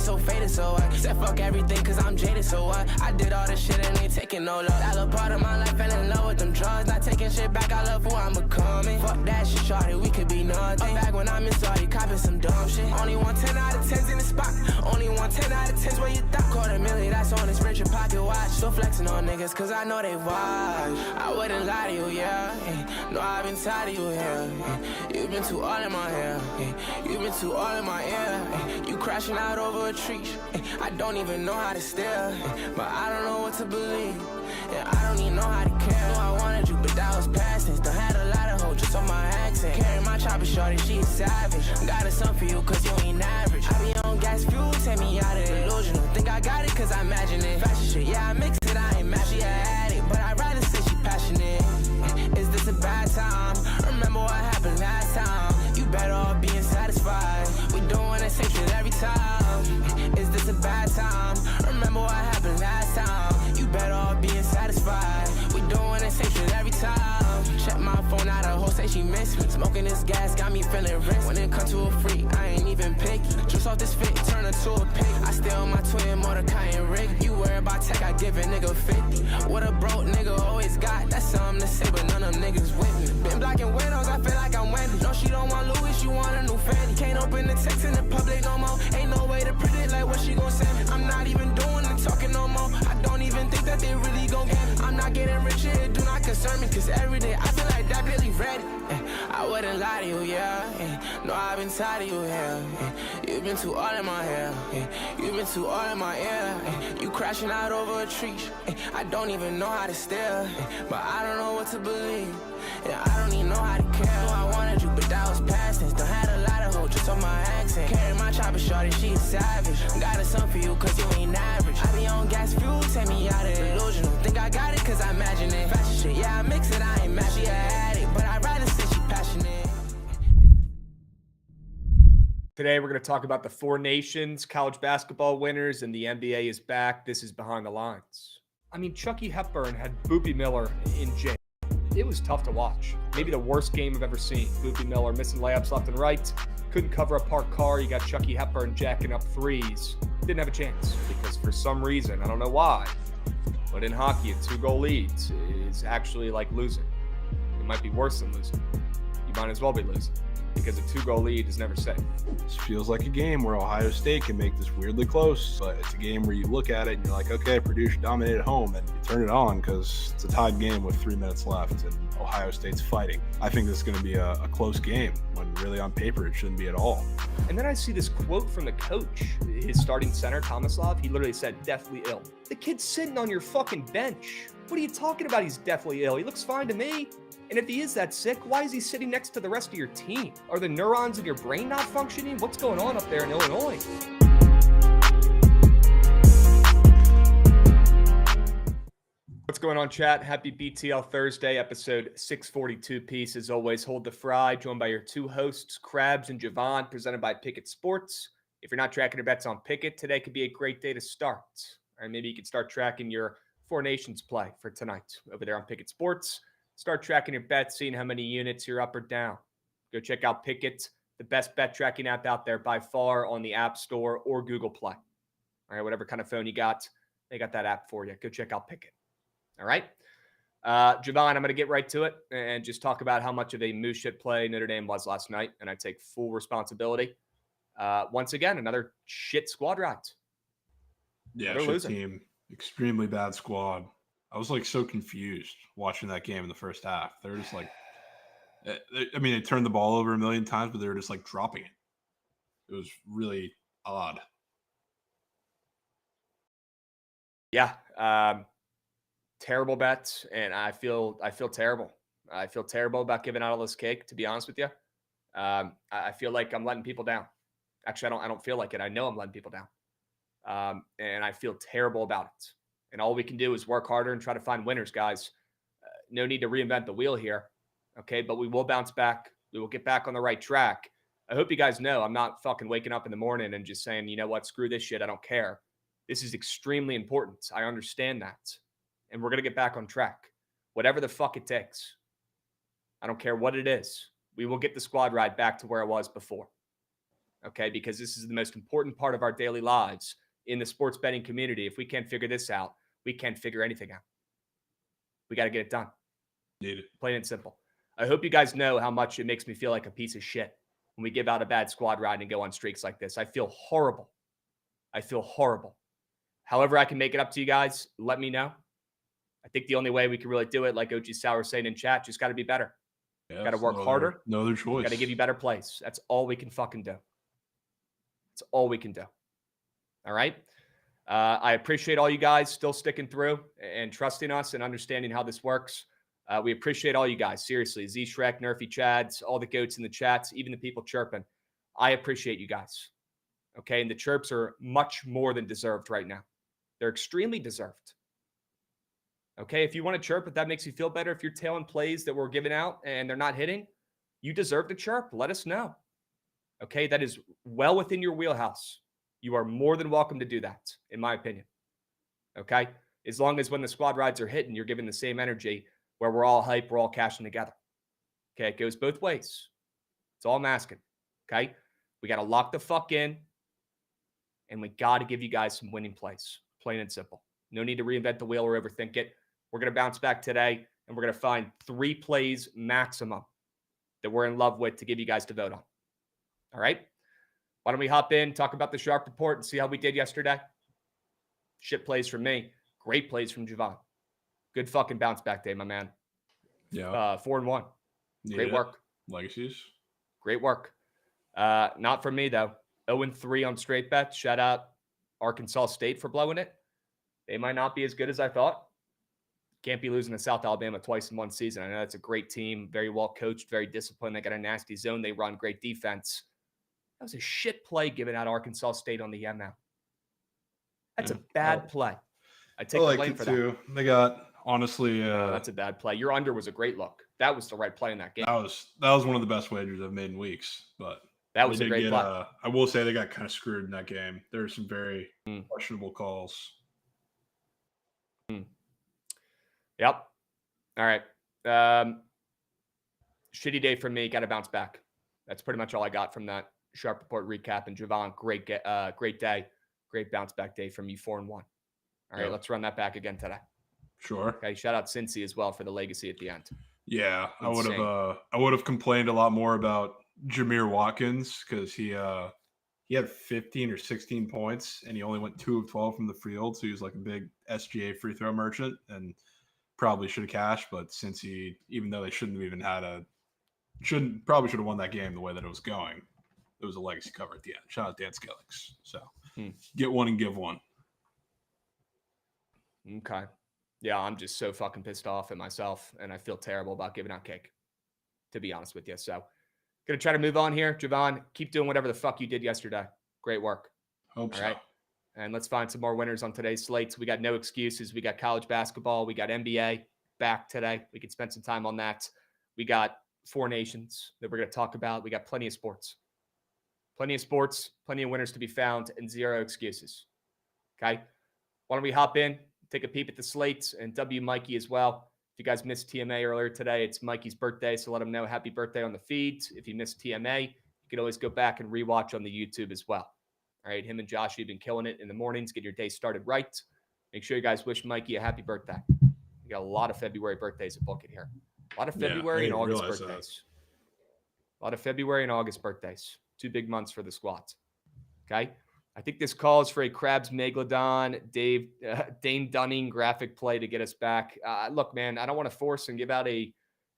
so faded, so I said fuck everything cause I'm jaded, so I did all this shit and ain't taking no love. That little part of my life fell in love with them drugs. Not taking shit back, I love who I'm becoming. Fuck that shit, shorty, we could be nothing. Back when I'm in Saudi, copping some dumb shit. Only 110 out of 10s in the spot. Only 110 out of 10s where you thought. $250,000, that's on this Richard pocket watch. Still flexing on niggas cause I know they watch. I wouldn't lie to you, yeah. No, I've been tired of you here. You've been too all in my hair. You've been too all in my ear. You crashing out over a tree. I don't even know how to steer. But I don't know what to believe. Yeah, I don't even know how to care. I wanted you, but that was past tense. Done had a lot of hoes just on my accent. Carry my chopper, shorty, she is savage. Got a son for you, cause you ain't average. I be on gas fuel, take me out of delusional. Think I got it, cause I imagine it. Fashion shit, yeah, I mix it, I ain't mad. She a addict, but I'd rather say she passionate. Is this a bad time? Remember what happened last time. You better off being satisfied. We doing the same shit every time. Is this a bad time? Remember what happened last time. You better off being satisfied. We doing the same shit every time. Check my phone out, a hoe say she miss me. Smoking this gas got me feeling rich. When it comes to a freak, I ain't even picky. Just off this fit, turn her to a pig. I still my twin Mordecai and Rick. You worry about tech, I give a nigga 50. What a broke nigga always got. That's something to say, but none of them niggas with me. Been blocking windows, I feel like I'm Wendy. No, she don't want Louis, she want a new Fendi. Can't open the text in the public no more. Ain't no way to predict like what she gon' send me. I'm not even doing the talking no more. I don't even think that they really gon' get me. I'm not getting rich, it do not concern me. Cause every day I feel like that really ready. I wouldn't lie to you, yeah. No, I've been tired of you, yeah. You've been too all in my hair. You've been too all in my ear. You crashing out over a tree. I don't even know how to steer. But I don't know what to believe. Yeah, I don't even know how to care. I wanted you, but that was past tense. Done had a lot of hoes just on my accent. Carry my chopper, shorty, she is savage. Got a son for you, cause you ain't average. I be on gas fuel, take me out of delusional. Think I got it, cause I imagine it. Fashion shit, yeah, I mix it, I ain't mad. She a addict, but I'd rather say she passionate. Today, we're going to talk about the Four Nations college basketball winners, and the NBA is back. This is Behind the Lines. I mean, Chucky Hepburn had Boopie Miller in jail. It was tough to watch. Maybe the worst game I've ever seen. Boopie Miller missing layups left and right. Couldn't cover a parked car. You got Chucky Hepburn jacking up threes. Didn't have a chance because for some reason, I don't know why, but in hockey, a 2-goal lead is actually like losing. It might be worse than losing. You might as well be losing because a 2-goal lead is never safe. This feels like a game where Ohio State can make this weirdly close, but it's a game where you look at it and you're like, okay, Purdue should dominate at home, and you turn it on because it's a tied game with 3 minutes left and Ohio State's fighting. I think this is going to be a close game when really on paper it shouldn't be at all. And then I see this quote from the coach, his starting center, Tomislav. He literally said, deathly ill. The kid's sitting on your fucking bench. What are you talking about? He's deathly ill. He looks fine to me. And if he is that sick, why is he sitting next to the rest of your team? Are the neurons in your brain not functioning? What's going on up there in Illinois? What's going on, chat? Happy BTL Thursday, episode 642 piece. As always, hold the fry, joined by your two hosts, Krabs and Jovan, presented by Bookit Sports. If you're not tracking your bets on Pickett, today could be a great day to start. Or maybe you could start tracking your Four Nations play for tonight over there on Bookit Sports. Start tracking your bets, seeing how many units you're up or down. Go check out Pickett, the best bet tracking app out there by far on the App Store or Google Play. All right, whatever kind of phone you got, they got that app for you. Go check out Pickett. All right. Jovan, I'm going to get right to it and just talk about how much of a moose shit play Notre Dame was last night, and I take full responsibility. Once again, another shit squad ride. Yeah, shit team. Extremely bad squad. I was like so confused watching that game in the first half. They were just like, I mean, they turned the ball over a million times, but they were just like dropping it. It was really odd. Yeah. Terrible bets. And I feel terrible. I feel terrible about giving out all this cake, to be honest with you. I feel like I'm letting people down. Actually, I don't feel like it. I know I'm letting people down. And I feel terrible about it. And all we can do is work harder and try to find winners, guys. No need to reinvent the wheel here, okay? But we will bounce back. We will get back on the right track. I hope you guys know I'm not fucking waking up in the morning and just saying, you know what, screw this shit, I don't care. This is extremely important. I understand that. And we're going to get back on track. Whatever the fuck it takes. I don't care what it is. We will get the squad ride back to where it was before. okay? Because this is the most important part of our daily lives in the sports betting community. If we can't figure this out, we can't figure anything out. We got to get it done. Need it. Plain and simple. I hope you guys know how much it makes me feel like a piece of shit when we give out a bad squad ride and go on streaks like this. I feel horrible. However I can make it up to you guys, let me know. I think the only way we can really do it, like OG Sauer saying in chat, just got to be better. Yeah, got to work harder. No other choice. Got to give you better plays. That's all we can fucking do. That's all we can do. All right? I appreciate all you guys still sticking through and trusting us and understanding how this works. We appreciate all you guys. Seriously, Z Shrek, Nerfy Chads, all the goats in the chats, even the people chirping. I appreciate you guys. Okay? And the chirps are much more than deserved right now. They're extremely deserved. Okay? If you want to chirp, if that makes you feel better, if you're tailing plays that we're giving out and they're not hitting, you deserve to chirp. Let us know. Okay? That is well within your wheelhouse. You are more than welcome to do that, in my opinion. Okay? As long as when the squad rides are hitting, you're giving the same energy where we're all hype, we're all cashing together. Okay? It goes both ways. It's all I'm asking. Okay? We got to lock the fuck in, and we got to give you guys some winning plays. Plain and simple. No need to reinvent the wheel or overthink it. We're going to bounce back today, and we're going to find 3 plays maximum that we're in love with to give you guys to vote on. All right? Why don't we hop in, talk about the Sharp Report, and see how we did yesterday? Shit plays from me. Great plays from Jovan. Good fucking bounce back day, my man. Yeah. 4-1. Great work. Legacies. Great work. Not for me, though. 0-3 on straight bets. Shout out Arkansas State for blowing it. They might not be as good as I thought. Can't be losing to South Alabama twice in one season. I know that's a great team. Very well coached, very disciplined. They got a nasty zone. They run great defense. That was a shit play given out Arkansas State on the ML. That's a bad play. I take the blame for that. They got, honestly... that's a bad play. Your under was a great look. That was the right play in that game. That was one of the best wagers I've made in weeks. But that was a great play. I will say they got kind of screwed in that game. There were some very questionable calls. Yep. All right. Shitty day for me. Got to bounce back. That's pretty much all I got from that Sharp Report recap. And Jovan, great day. Great bounce back day from you, 4-1. All right, let's run that back again today. Sure. Okay, shout out Cincy as well for the legacy at the end. Yeah, insane. I would have complained a lot more about Jameer Watkins because he had 15 or 16 points and he only went 2 of 12 from the field, so he was like a big SGA free throw merchant and probably should have cashed. But Cincy, even though they shouldn't have even probably should have won that game the way that it was going. It was a legacy cover at the end. Shout out Dan Skillings. So get one and give one. Okay. Yeah, I'm just so fucking pissed off at myself, and I feel terrible about giving out cake, to be honest with you. So going to try to move on here. Jovan, keep doing whatever the fuck you did yesterday. Great work. Hope so. All right. And let's find some more winners on today's slates. We got no excuses. We got college basketball. We got NBA back today. We could spend some time on that. We got 4 nations that we're going to talk about. We got plenty of sports. Plenty of sports, plenty of winners to be found, and 0 excuses. Okay? Why don't we hop in, take a peep at the slates, and W Mikey as well. If you guys missed TMA earlier today, it's Mikey's birthday, so let him know happy birthday on the feeds. If you missed TMA, you can always go back and rewatch on the YouTube as well. All right, him and Josh have been killing it in the mornings. Get your day started right. Make sure you guys wish Mikey a happy birthday. We got a lot of February birthdays at Bookit here. A lot of February and August birthdays. A lot of February and August birthdays. 2 big months for the squads. Okay? I think this calls for a Krabs Megalodon, Dane Dunning graphic play to get us back. Look, man, I don't want to force and give out a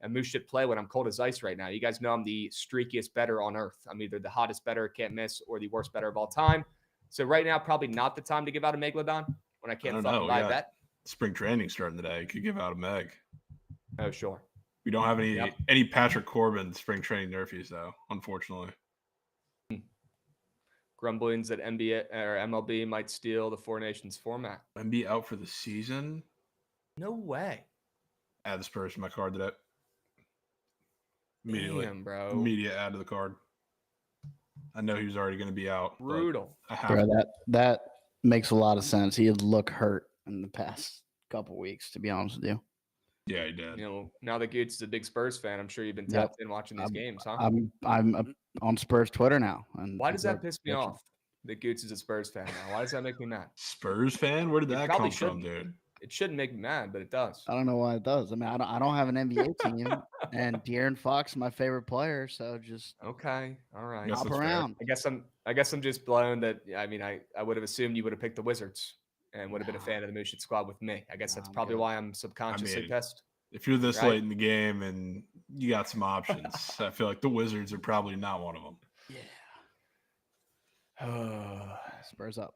moose shit play when I'm cold as ice right now. You guys know I'm the streakiest bettor on earth. I'm either the hottest bettor, can't miss, or the worst bettor of all time. So right now, probably not the time to give out a Megalodon when I can't fucking buy bet. Spring training starting today. You could give out a Meg. Oh, sure. We don't have any Patrick Corbin spring training nerfies, though, unfortunately. Grumblings that NBA or MLB might steal the 4 Nations format. MLB out for the season? No way. Add this person to my card today. Immediately. Damn, bro. Immediate add to the card. I know he was already going to be out. Brutal. Bro, that makes a lot of sense. He had looked hurt in the past couple weeks, to be honest with you. Yeah, he did. Now that Goots is a big Spurs fan, I'm sure you've been tapped in watching these games, huh? I'm on Spurs Twitter now. And why does that piss me off that Goots is a Spurs fan now? Why does that make me mad? Spurs fan? Where did that come from, dude? It shouldn't make me mad, but it does. I don't know why it does. I mean, I don't have an NBA team, and De'Aaron Fox is my favorite player. So just okay, all right, hop around. I guess I'm just blown that. I mean, I would have assumed you would have picked the Wizards and would have been a fan of the Bookit Squad with me. I guess that's probably why I'm subconsciously pissed. If you're this late in the game and you got some options, I feel like the Wizards are probably not one of them. Yeah. Spurs up.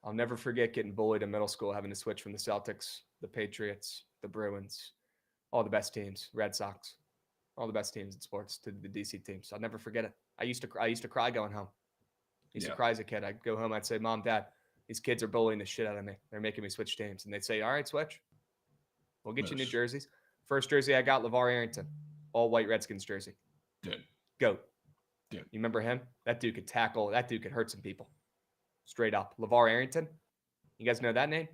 I'll never forget getting bullied in middle school, having to switch from the Celtics, the Patriots, the Bruins, all the best teams, Red Sox, all the best teams in sports to the DC teams. I'll never forget it. I used to cry going home. I used to cry as a kid. I'd go home, I'd say, Mom, Dad, these kids are bullying the shit out of me. They're making me switch teams. And they'd say, all right, switch. We'll get you new jerseys. First jersey I got, LeVar Arrington, all white Redskins jersey. Dude. Goat. Dude. You remember him? That dude could tackle. That dude could hurt some people. Straight up. LeVar Arrington. You guys know that name?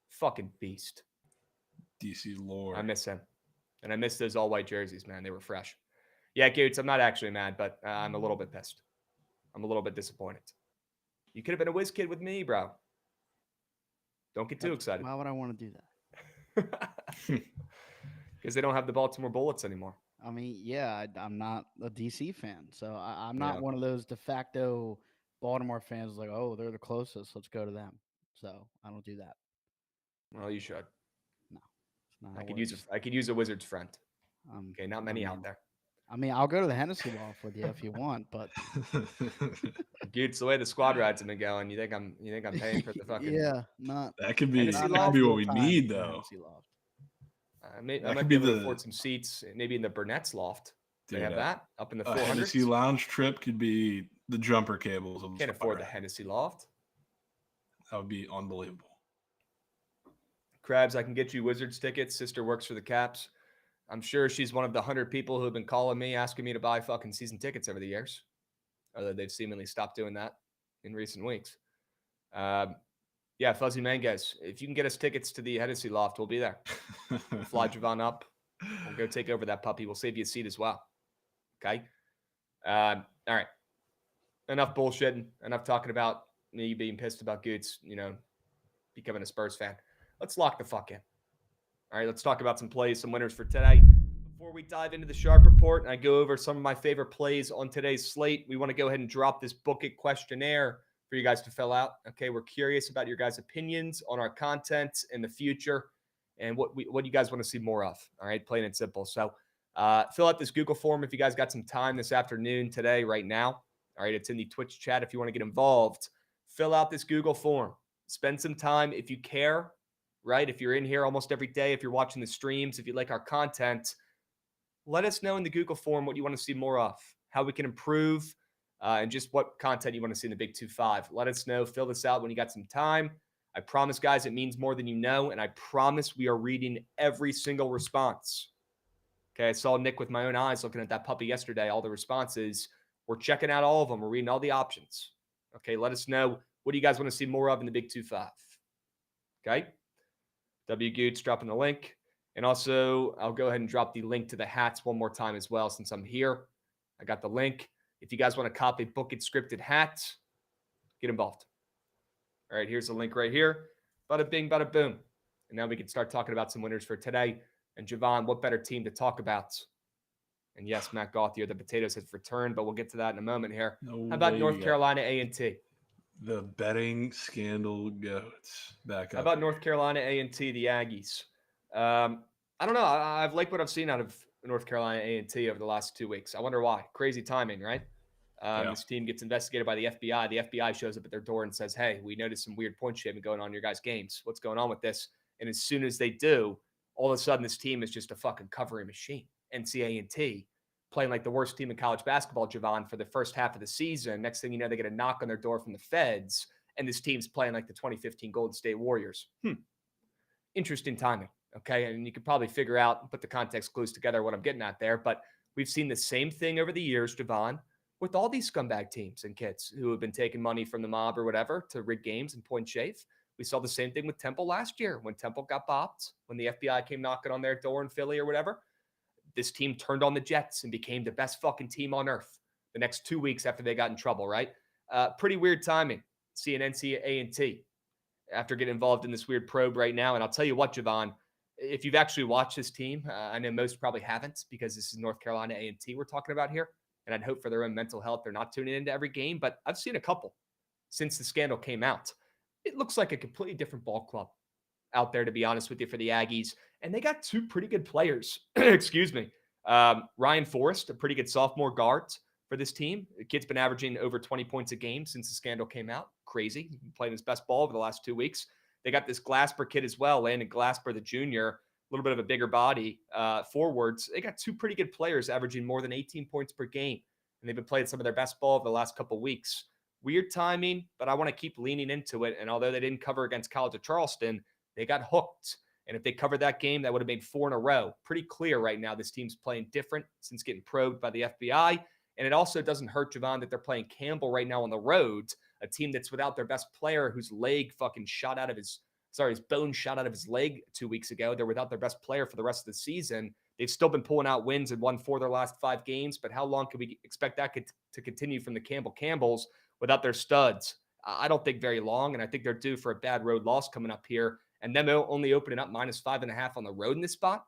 Fucking beast. DC Lord. I miss him. And I miss those all white jerseys, man. They were fresh. Yeah, Goots, I'm not actually mad, but I'm a little bit pissed. I'm a little bit disappointed. You could have been a whiz kid with me, bro. Don't get too excited. Why would I want to do that? Because they don't have the Baltimore Bullets anymore. I mean, yeah, I'm not a DC fan, so I'm not one of those de facto Baltimore fans like, oh, they're the closest, let's go to them. So I don't do that. Well, you should. No, it's not. I could use a Wizards friend. Okay, not many out there. I mean, I'll go to the Hennessy Loft with you if you want, but dude, it's the way the squad rides have been going. You think I'm paying for the fucking? That could be what we need though. I might be able to afford some seats, maybe in the Burnett's Loft. They have that up in the 400s. Hennessy Lounge trip could be the jumper cables. Can't afford the Hennessy Loft. That would be unbelievable. Krabs, I can get you Wizards tickets. Sister works for the Caps. I'm sure she's one of the 100 people who have been calling me, asking me to buy fucking season tickets over the years. Although they've seemingly stopped doing that in recent weeks. Yeah, Fuzzy Manguez, if you can get us tickets to the Hennessy Loft, we'll be there. We'll fly Jovan up. We'll go take over that puppy. We'll save you a seat as well. Okay? All right. Enough bullshitting. Enough talking about me being pissed about Goots, becoming a Spurs fan. Let's lock the fuck in. All right, let's talk about some plays, some winners for today. Before we dive into the Sharp Report and I go over some of my favorite plays on today's slate, we want to go ahead and drop this Bookit questionnaire for you guys to fill out. Okay, we're curious about your guys' opinions on our content in the future and what you guys want to see more of. All right, plain and simple. So fill out this Google form if you guys got some time this afternoon, today, right now. All right, it's in the Twitch chat if you want to get involved. Fill out this Google form. Spend some time if you care, right? If you're in here almost every day, if you're watching the streams, if you like our content, let us know in the Google form what you want to see more of, how we can improve, and just what content you want to see in the Big 2-5. Let us know. Fill this out when you got some time. I promise, guys, it means more than you know, and I promise we are reading every single response. Okay, I saw Nick with my own eyes looking at that puppy yesterday, all the responses. We're checking out all of them. We're reading all the options. Okay, let us know what do you guys want to see more of in the Big 2-5. Okay? W. Goots dropping the link. And also, I'll go ahead and drop the link to the hats one more time as well since I'm here. I got the link. If you guys want to copy Bookit scripted hats, get involved. All right, here's the link right here. Bada bing, bada boom. And now we can start talking about some winners for today. And Jovan, what better team to talk about? And yes, Matt Gauthier, the potatoes has returned, but we'll get to that in a moment here. How about North Carolina A&T? The betting scandal goats back up. How about North Carolina A&T, the Aggies? I don't know. I've liked what I've seen out of North Carolina A&T over the last 2 weeks. I wonder why. Crazy timing, right? This team gets investigated by the FBI. The FBI shows up at their door and says, hey, we noticed some weird point shaving going on in your guys' games. What's going on with this? And as soon as they do, all of a sudden this team is just a fucking covering machine. NCAA playing like the worst team in college basketball, Jovan, for the first half of the season. Next thing you know, they get a knock on their door from the feds, and this team's playing like the 2015 Golden State Warriors. Interesting timing, okay? And you could probably figure out and put the context clues together what I'm getting at there, but we've seen the same thing over the years, Jovan, with all these scumbag teams and kids who have been taking money from the mob or whatever to rig games and point shave. We saw the same thing with Temple last year when Temple got bopped, when the FBI came knocking on their door in Philly or whatever. This team turned on the Jets and became the best fucking team on earth the next 2 weeks after they got in trouble, right? Pretty weird timing seeing NCAA after getting involved in this weird probe right now. And I'll tell you what, Jovan, if you've actually watched this team, I know most probably haven't because this is North Carolina A&T we're talking about here. And I'd hope for their own mental health they're not tuning into every game. But I've seen a couple since the scandal came out. It looks like a completely different ball club out there, to be honest with you, for the Aggies. And they got two pretty good players. Excuse me. Ryan Forrest, a pretty good sophomore guard for this team. The kid's been averaging over 20 points a game since the scandal came out. Crazy. He's been playing his best ball over the last 2 weeks. They got this Glasper kid as well, Landon Glasper, the junior, a little bit of a bigger body forwards. They got two pretty good players averaging more than 18 points per game. And they've been playing some of their best ball over the last couple of weeks. Weird timing, but I want to keep leaning into it. And although they didn't cover against College of Charleston, they got hooked. And if they covered that game, that would have made 4 in a row. Pretty clear right now this team's playing different since getting probed by the FBI. And it also doesn't hurt, Jovan, that they're playing Campbell right now on the road, a team that's without their best player whose leg fucking shot out of his bone shot out of his leg 2 weeks ago. They're without their best player for the rest of the season. They've still been pulling out wins and won 4 of their last 5 games, but how long can we expect that to continue from the Campbells without their studs? I don't think very long, and I think they're due for a bad road loss coming up here. And them only opening up -5.5 on the road in this spot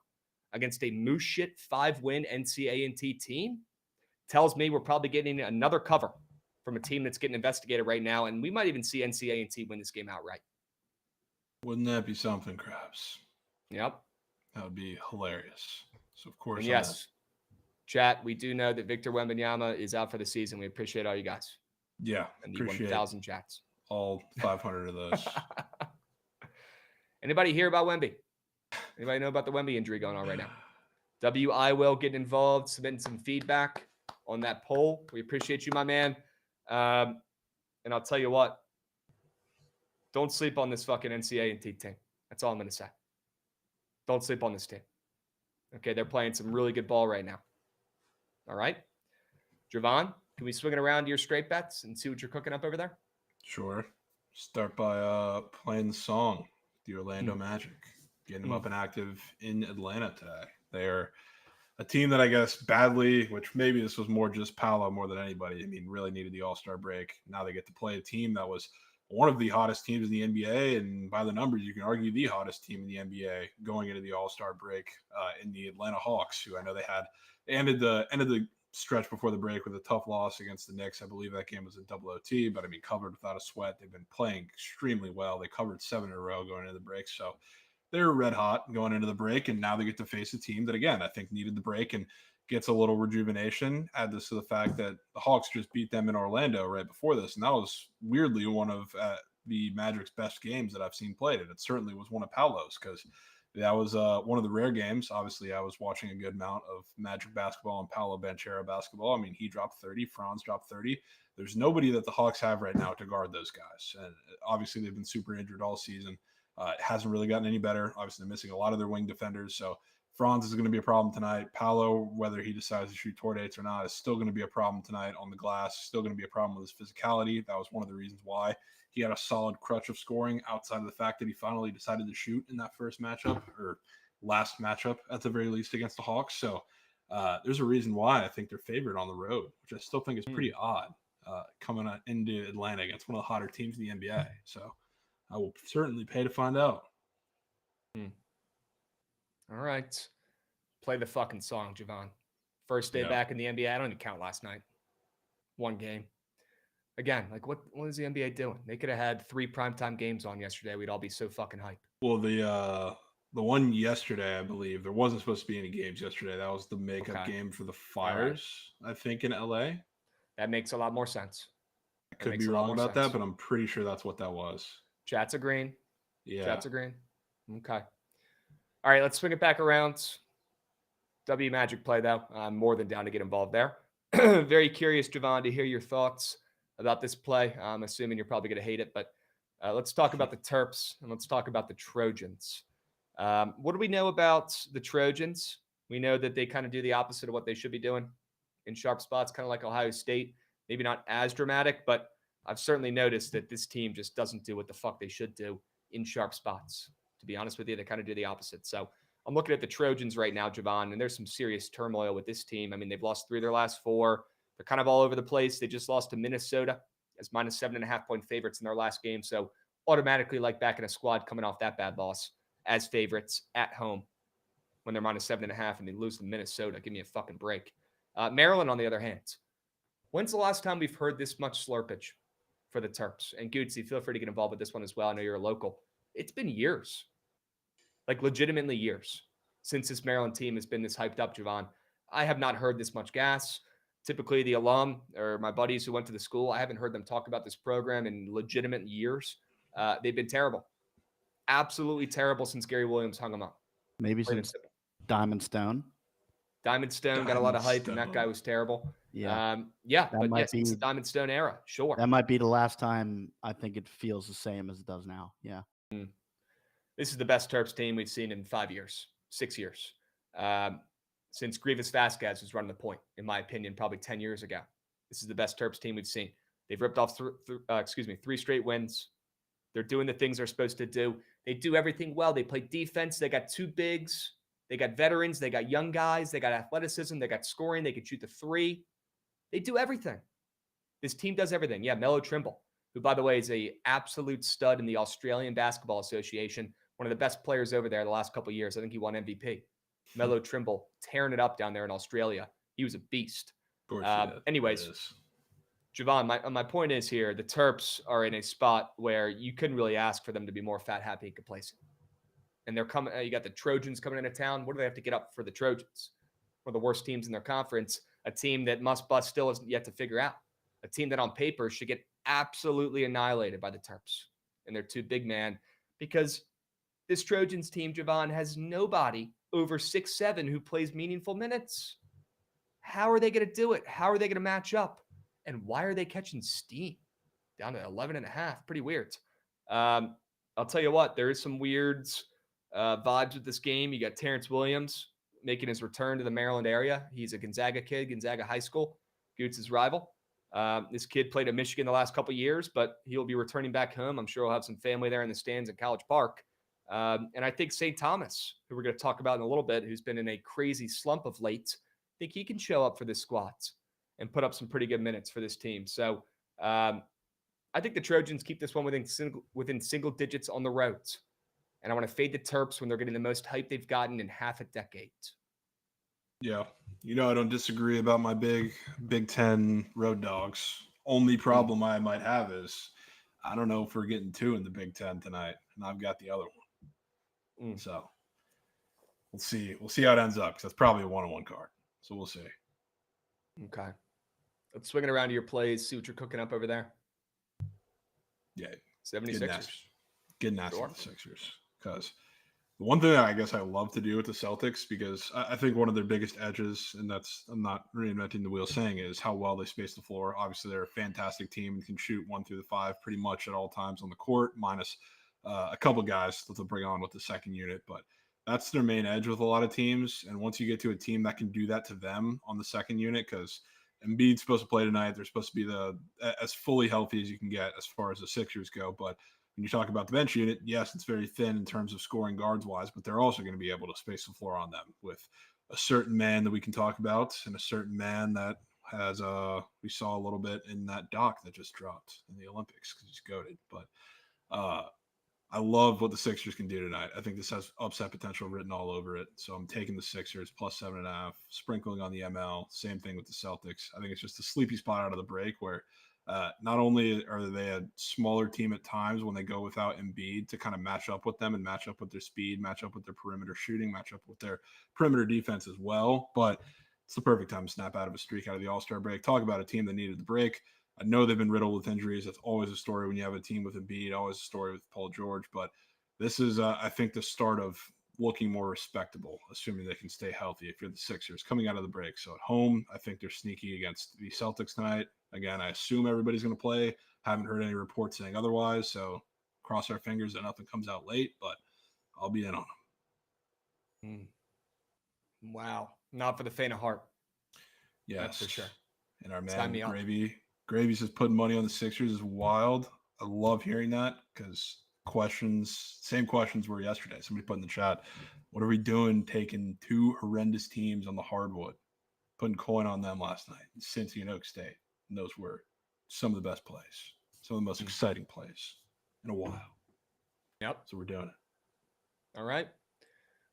against a moose shit 5-win NCAA team tells me we're probably getting another cover from a team that's getting investigated right now, and we might even see NCAA win this game outright. Wouldn't that be something, Krabs? Yep. That would be hilarious. So, of course, and yes, chat, we do know that Victor Wembanyama is out for the season. We appreciate all you guys. Yeah, and the 1,000 chats. All 500 of those. Anybody hear about Wemby? Anybody know about the Wemby injury going on right now? W.I. will get involved, submitting some feedback on that poll. We appreciate you, my man. And I'll tell you what, don't sleep on this fucking NCAA team. That's all I'm going to say. Don't sleep on this team. Okay, they're playing some really good ball right now. All right? Jovan, can we swing it around to your straight bets and see what you're cooking up over there? Sure. Start by playing the song, the Orlando Magic, getting them up and active in Atlanta today. They're a team that I guess badly, which maybe this was more just Paolo more than anybody, really needed the All-Star break. Now they get to play a team that was one of the hottest teams in the NBA, and by the numbers, you can argue the hottest team in the NBA going into the All-Star break in the Atlanta Hawks, who I know they ended the stretch before the break with a tough loss against the Knicks. I believe that game was in double OT, but covered without a sweat. They've been playing extremely well. They covered 7 in a row going into the break, so they're red hot going into the break, and now they get to face a team that, again, I think needed the break and gets a little rejuvenation. Add this to the fact that the Hawks just beat them in Orlando right before this, and that was weirdly one of the Magic's best games that I've seen played, and it certainly was one of Paolo's because that was one of the rare games. Obviously, I was watching a good amount of Magic basketball and Paolo Banchero basketball. He dropped 30. Franz dropped 30. There's nobody that the Hawks have right now to guard those guys, and obviously they've been super injured all season. It hasn't really gotten any better. Obviously, they're missing a lot of their wing defenders. So Franz is going to be a problem tonight. Paolo, whether he decides to shoot tour dates or not, is still going to be a problem tonight on the glass. Still going to be a problem with his physicality. That was one of the reasons why he had a solid crutch of scoring outside of the fact that he finally decided to shoot in that first matchup or last matchup at the very least against the Hawks. So there's a reason why I think they're favored on the road, which I still think is pretty odd coming into Atlanta against one of the hotter teams in the NBA. So I will certainly pay to find out. All right. Play the fucking song, Jovan. First day back in the NBA. I don't even count last night. 1 game. Again, what is the NBA doing? They could have had 3 primetime games on yesterday. We'd all be so fucking hyped. Well, the one yesterday, I believe, there wasn't supposed to be any games yesterday. That was the makeup game for the Fires, I think, in LA. That makes a lot more sense. I could be wrong about that, but I'm pretty sure that's what that was. Chats agreeing. Yeah. Chats agreeing. Okay. All right, let's swing it back around. W Magic play, though. I'm more than down to get involved there. Very curious, Jovan, to hear your thoughts about this play. I'm assuming you're probably going to hate it, but let's talk about the Terps and let's talk about the Trojans. What do we know about the Trojans? We know that they kind of do the opposite of what they should be doing in sharp spots, kind of like Ohio State. Maybe not as dramatic, but I've certainly noticed that this team just doesn't do what the fuck they should do in sharp spots. To be honest with you, they kind of do the opposite. So I'm looking at the Trojans right now, Jovan, and there's some serious turmoil with this team. I mean, they've lost 3 of their last 4. They're kind of all over the place. They just lost to Minnesota as -7.5-point favorites in their last game. So automatically like back in a squad coming off that bad loss as favorites at home when they're -7.5 and they lose to Minnesota. Give me a fucking break. Maryland, on the other hand, when's the last time we've heard this much slurpage for the Terps? And Goodsey, feel free to get involved with this one as well. I know you're a local. It's been years, like legitimately years, since this Maryland team has been this hyped up, Jovan. I have not heard this much gas. Typically the alum or my buddies who went to the school, I haven't heard them talk about this program in legitimate years. They've been terrible. Absolutely terrible since Gary Williams hung them up. Maybe since Diamond Stone. Diamond Stone got a lot of hype, and that guy was terrible. Yeah. But yes, it's the Diamond Stone era. Sure. That might be the last time I think it feels the same as it does now. Yeah. This is the best Terps team we've seen in 5 years, 6 years. Since Grievous Vasquez was running the point, in my opinion, probably 10 years ago. This is the best Terps team we've seen. They've ripped off 3 straight wins. They're doing the things they're supposed to do. They do everything well. They play defense. They got 2 bigs. They got veterans. They got young guys. They got athleticism. They got scoring. They can shoot the 3. They do everything. This team does everything. Yeah, Melo Trimble, who, by the way, is a absolute stud in the Australian Basketball Association, one of the best players over there the last couple of years. I think he won MVP. Melo Trimble tearing it up down there in Australia. He was a beast. Anyways, Jovan, my point is here, the Terps are in a spot where you couldn't really ask for them to be more fat, happy, and complacent. And they're coming. You got the Trojans coming into town. What do they have to get up for the Trojans? One of the worst teams in their conference, a team that Must Bust still hasn't yet to figure out. A team that on paper should get absolutely annihilated by the Terps and their 2 big man, because this Trojans team, Jovan, has nobody over 6'7" who plays meaningful minutes. How are they going to do it? How are they going to match up? And why are they catching steam? Down to 11.5. Pretty weird. I'll tell you what, there is some weird vibes with this game. You got Terrence Williams making his return to the Maryland area. He's a Gonzaga kid, Gonzaga High School, Goots' rival. This kid played at Michigan the last couple of years, but he'll be returning back home. I'm sure he'll have some family there in the stands at College Park. And I think St. Thomas, who we're going to talk about in a little bit, who's been in a crazy slump of late, I think he can show up for this squad and put up some pretty good minutes for this team. So I think the Trojans keep this one within single digits on the road. And I want to fade the Terps when they're getting the most hype they've gotten in half a decade. Yeah. I don't disagree about my Big Ten road dogs. Only problem I might have is I don't know if we're getting 2 in the Big Ten tonight, and I've got the other one. So we'll see. We'll see how it ends up, because that's probably a 1-on-1 card. So we'll see. Okay. Let's swing it around to your plays, see what you're cooking up over there. Yeah. 76ers. Getting nasty with the Sixers. Because the one thing that I guess I love to do with the Celtics, because I think one of their biggest edges, and I'm not reinventing the wheel saying, is how well they space the floor. Obviously, they're a fantastic team and can shoot 1 through the 5 pretty much at all times on the court, minus a couple guys that they'll bring on with the second unit. But that's their main edge with a lot of teams. And once you get to a team that can do that to them on the second unit, because Embiid's supposed to play tonight, they're supposed to be as fully healthy as you can get as far as the Sixers go. But when you talk about the bench unit, yes, it's very thin in terms of scoring guards wise, but they're also going to be able to space the floor on them with a certain man that we can talk about and a certain man that has we saw a little bit in that doc that just dropped in the Olympics because he's goated. But I love what the Sixers can do tonight. I think this has upset potential written all over it. So I'm taking the Sixers plus 7.5, sprinkling on the ML. Same thing with the Celtics. I think it's just a sleepy spot out of the break where not only are they a smaller team at times when they go without Embiid to kind of match up with them and match up with their speed, match up with their perimeter shooting, match up with their perimeter defense as well. But it's the perfect time to snap out of a streak out of the All-Star break. Talk about a team that needed the break. I know they've been riddled with injuries. That's always a story when you have a team with Embiid, always a story with Paul George. But this is, I think, the start of looking more respectable, assuming they can stay healthy if you're the Sixers coming out of the break. So at home, I think they're sneaky against the Celtics tonight. Again, I assume everybody's going to play. Haven't heard any reports saying otherwise. So cross our fingers that nothing comes out late, but I'll be in on them. Wow. Not for the faint of heart. Yes. That's for sure. And our man, Gravy's just putting money on the Sixers is wild. I love hearing that because same questions were yesterday. Somebody put in the chat, what are we doing taking two horrendous teams on the hardwood, putting coin on them last night, Cincy and Oak State. And those were some of the best plays, some of the most exciting plays in a while. Yep. So we're doing it. All right.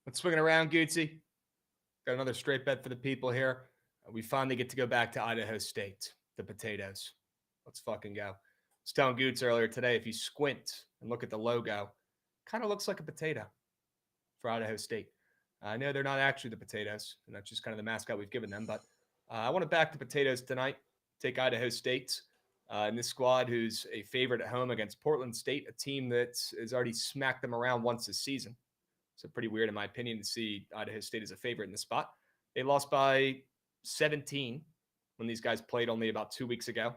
Let's swing it around, Gootsy. Got another straight bet for the people here. We finally get to go back to Idaho State, the potatoes. Let's fucking go. I was telling Goots earlier today, if you squint and look at the logo, kind of looks like a potato for Idaho State. I know they're not actually the potatoes, and that's just kind of the mascot we've given them, but I want to back the potatoes tonight, take Idaho State in this squad who's a favorite at home against Portland State, a team that has already smacked them around once this season. So pretty weird, in my opinion, to see Idaho State as a favorite in the spot. They lost by 17 when these guys played only about 3 weeks ago.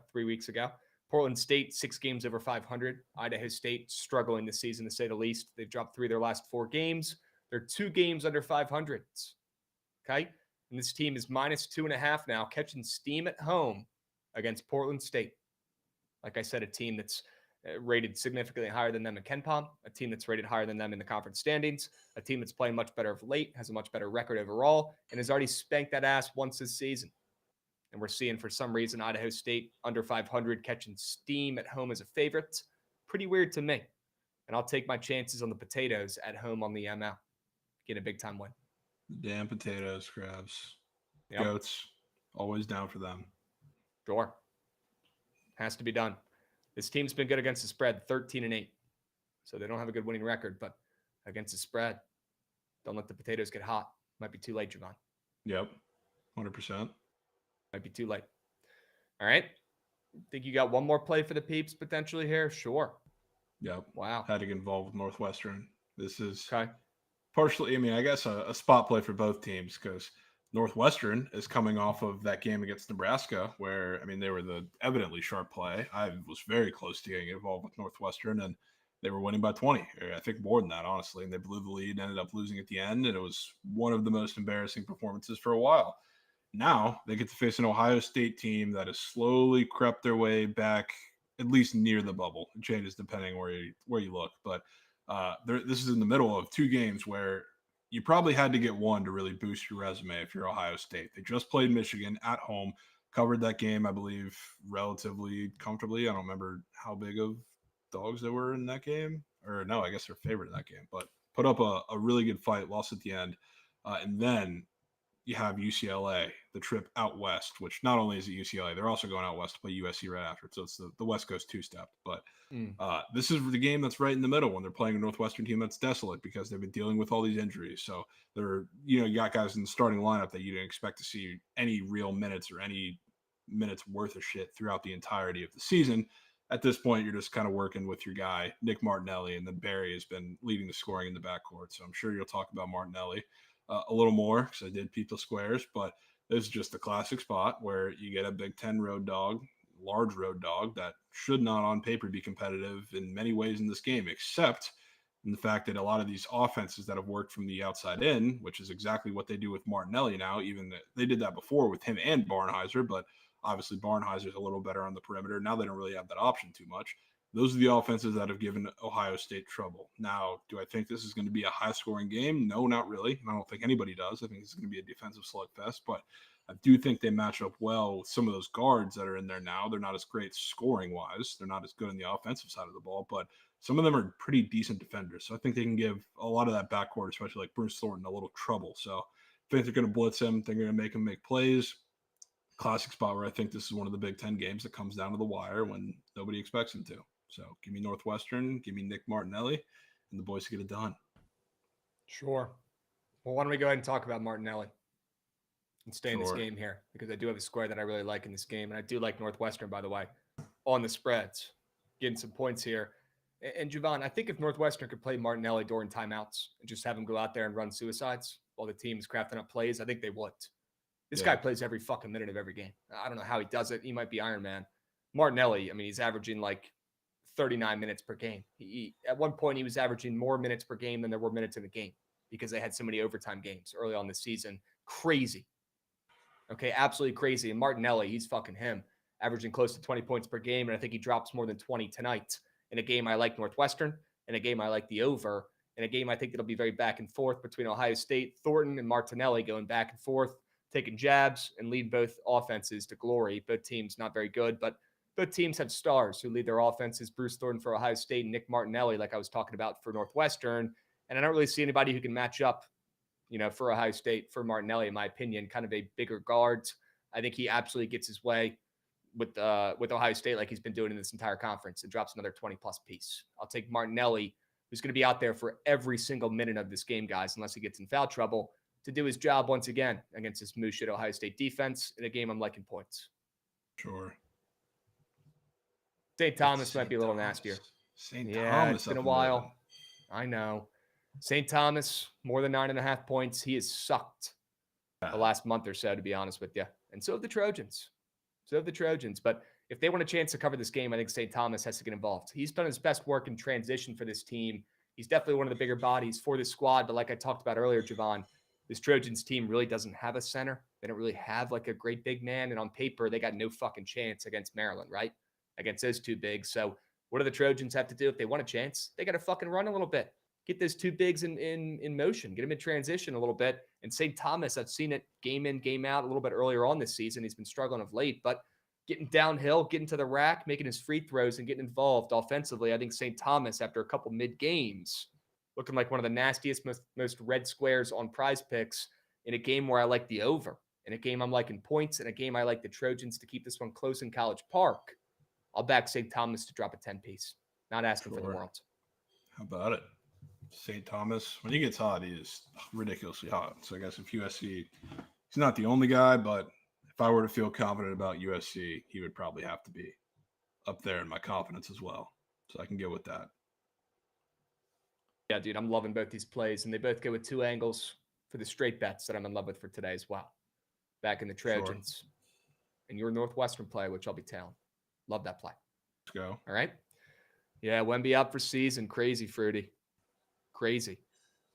Portland State, 6 games over 500. Idaho State struggling this season, to say the least. They've dropped 3 of their last 4 games. They're 2 games under 500. Okay? And this team is minus 2.5 now, catching steam at home against Portland State. Like I said, a team that's rated significantly higher than them in KenPom, a team that's rated higher than them in the conference standings, a team that's playing much better of late, has a much better record overall, and has already spanked that ass once this season. And we're seeing, for some reason, Idaho State under 500 catching steam at home as a favorite. Pretty weird to me. And I'll take my chances on the potatoes at home on the ML. Get a big-time win. Damn potatoes, Krabs. Yep. Goats. Always down for them. Sure. Has to be done. This team's been good against the spread, 13-8. So they don't have a good winning record, but against the spread, don't let the potatoes get hot. Might be too late, Jovan. Yep. 100%. Might be too late. All right. Think you got one more play for the peeps potentially here? Sure. Yep. Wow. Had to get involved with Northwestern. This is okay. Partially, I guess a spot play for both teams, because Northwestern is coming off of that game against Nebraska where, they were the evidently sharp play. I was very close to getting involved with Northwestern, and they were winning by 20. I think more than that, honestly. And they blew the lead, ended up losing at the end, and it was one of the most embarrassing performances for a while. Now they get to face an Ohio State team that has slowly crept their way back, at least near the bubble. It changes depending where you look, but this is in the middle of 2 games where you probably had to get one to really boost your resume if you're Ohio State. They just played Michigan at home, covered that game, I believe, relatively comfortably. I don't remember how big of dogs they were in that game. Or no, I guess they're favored in that game. But put up a really good fight, lost at the end. And then you have UCLA, the trip out west, which not only is it UCLA, they're also going out west to play USC right after. So it's the West Coast 2-step. But this is the game that's right in the middle when they're playing a Northwestern team that's desolate because they've been dealing with all these injuries. So they're, you got guys in the starting lineup that you didn't expect to see any real minutes or any minutes worth of shit throughout the entirety of the season. At this point, you're just kind of working with your guy, Nick Martinelli, and then Barry has been leading the scoring in the backcourt. So I'm sure you'll talk about Martinelli a little more because I did peep the squares, but this is just a classic spot where you get a Big Ten road dog, large road dog that should not on paper be competitive in many ways in this game, except in the fact that a lot of these offenses that have worked from the outside in, which is exactly what they do with Martinelli now, even they did that before with him and Barnhizer, but obviously Barnhizer's a little better on the perimeter. Now they don't really have that option too much. Those are the offenses that have given Ohio State trouble. Now, do I think this is going to be a high-scoring game? No, not really. I don't think anybody does. I think it's going to be a defensive slugfest, but I do think they match up well with some of those guards that are in there now. They're not as great scoring-wise. They're not as good on the offensive side of the ball, but some of them are pretty decent defenders. So I think they can give a lot of that backcourt, especially like Bruce Thornton, a little trouble. So I think they're going to blitz him. They're going to make him make plays. Classic spot where I think this is one of the Big Ten games that comes down to the wire when nobody expects him to. So give me Northwestern, give me Nick Martinelli, and the boys get it done. Sure. Well, why don't we go ahead and talk about Martinelli and stay in this game here, because I do have a square that I really like in this game, and I do like Northwestern, by the way, on the spreads, getting some points here. And Jovan, I think if Northwestern could play Martinelli during timeouts and just have him go out there and run suicides while the team's crafting up plays, I think they would. This guy plays every fucking minute of every game. I don't know how he does it. He might be Iron Man. Martinelli, he's averaging like 39 minutes per game. At one point, he was averaging more minutes per game than there were minutes in the game because they had so many overtime games early on this season. Crazy. Okay, absolutely crazy. And Martinelli, he's fucking him, averaging close to 20 points per game, and I think he drops more than 20 tonight in a game I like Northwestern, In a game, I like the over. In a game, I think it'll be very back and forth between Ohio State, Thornton, and Martinelli going back and forth, taking jabs and lead both offenses to glory. Both teams not very good, but both teams have stars who lead their offenses. Bruce Thornton for Ohio State and Nick Martinelli, like I was talking about for Northwestern. And I don't really see anybody who can match up, for Ohio State, for Martinelli, in my opinion, kind of a bigger guard. I think he absolutely gets his way with Ohio State like he's been doing in this entire conference and drops another 20-plus piece. I'll take Martinelli, who's going to be out there for every single minute of this game, guys, unless he gets in foul trouble, to do his job once again against this moose shit Ohio State defense in a game I'm liking points. Sure. St. Thomas might be a little nastier. St. Thomas. It's been a while. I know. St. Thomas, more than 9.5 points. He has sucked the last month or so, to be honest with you. And so have the Trojans. But if they want a chance to cover this game, I think St. Thomas has to get involved. He's done his best work in transition for this team. He's definitely one of the bigger bodies for this squad. But like I talked about earlier, Jovan, this Trojans team really doesn't have a center. They don't really have like a great big man. And on paper, they got no fucking chance against Maryland, right? Against those two bigs. So what do the Trojans have to do if they want a chance? They got to fucking run a little bit. Get those two bigs in motion. Get them in transition a little bit. And St. Thomas, I've seen it game in, game out a little bit earlier on this season. He's been struggling of late, but getting downhill, getting to the rack, making his free throws, and getting involved offensively. I think St. Thomas, after a couple mid-games, looking like one of the nastiest, most red squares on Prize Picks in a game where I like the over. In a game I'm liking points. In a game I like the Trojans to keep this one close in College Park. I'll back St. Thomas to drop a 10-piece. Not asking for the world. How about it? St. Thomas, when he gets hot, he is ridiculously hot. So I guess if USC, he's not the only guy, but if I were to feel confident about USC, he would probably have to be up there in my confidence as well. So I can get with that. Yeah, dude, I'm loving both these plays, and they both go with two angles for the straight bets that I'm in love with for today as well. Back in the Trojans and your Northwestern play, which I'll be telling. Love that play. Let's go. All right. Yeah, Wemby up for season. Crazy, Fruity. Crazy.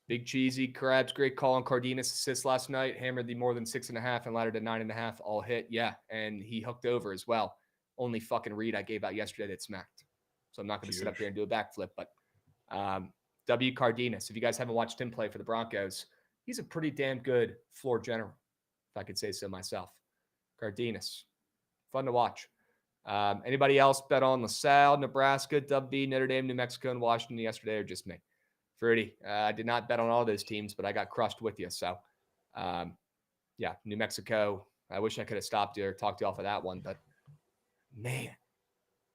Big Cheesy, Krabs, great call on Cardenas assist last night. Hammered the more than 6.5 and laddered to 9.5. All hit. Yeah, and he hooked over as well. Only fucking read I gave out yesterday that smacked. So I'm not going to sit up here and do a backflip. But W. Cardenas, if you guys haven't watched him play for the Broncos, he's a pretty damn good floor general, if I could say so myself. Cardenas. Fun to watch. Anybody else bet on LaSalle, Nebraska, W, Notre Dame, New Mexico, and Washington yesterday, or just me? Fruity, I did not bet on all those teams, but I got crushed with you. So, yeah, New Mexico, I wish I could have stopped you or talked you off of that one, but man,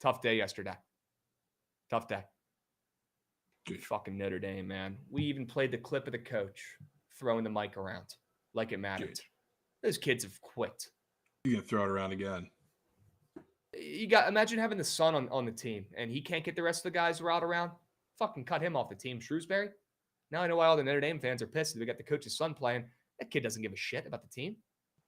tough day yesterday. Tough day. Dude, fucking Notre Dame, man. We even played the clip of the coach throwing the mic around like it mattered. Dude. Those kids have quit. You can throw it around again. Imagine having the son on the team and he can't get the rest of the guys route around. Fucking cut him off the team, Shrewsbury. Now I know why all the Notre Dame fans are pissed. They got the coach's son playing. That kid doesn't give a shit about the team.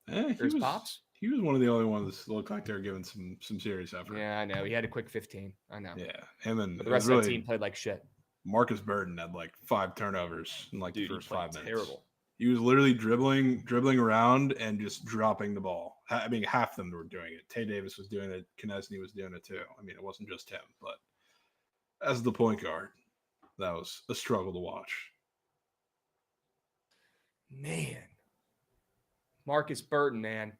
His pops. He was one of the only ones that looked like they were giving some serious effort. Yeah, I know. He had a quick 15. I know. Yeah, him and but the rest of the team played like shit. Marcus Burton had like 5 turnovers in like the first 5 minutes. Terrible. He was literally dribbling around and just dropping the ball. I mean, half of them were doing it. Tay Davis was doing it. Knesny was doing it too. I mean, it wasn't just him, but as the point guard, that was a struggle to watch. Man. Marcus Burton, man.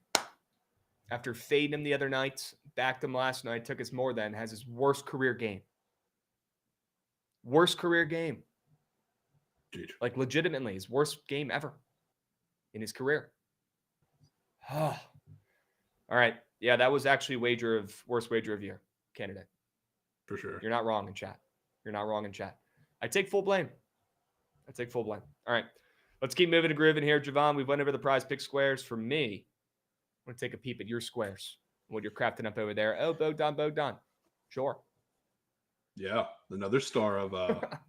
After fading him the other night, backed him last night, took us more than, has his worst career game. Worst career game. Dude. Like legitimately his worst game ever in his career. All right. Yeah, that was actually worst wager of year candidate. For sure. You're not wrong in chat. I take full blame. All right. Let's keep moving and grooving here, Jovan. We went over the Prize Pick squares. For me, I'm going to take a peep at your squares. What you're crafting up over there. Oh, Bogdan. Sure. Yeah, another star of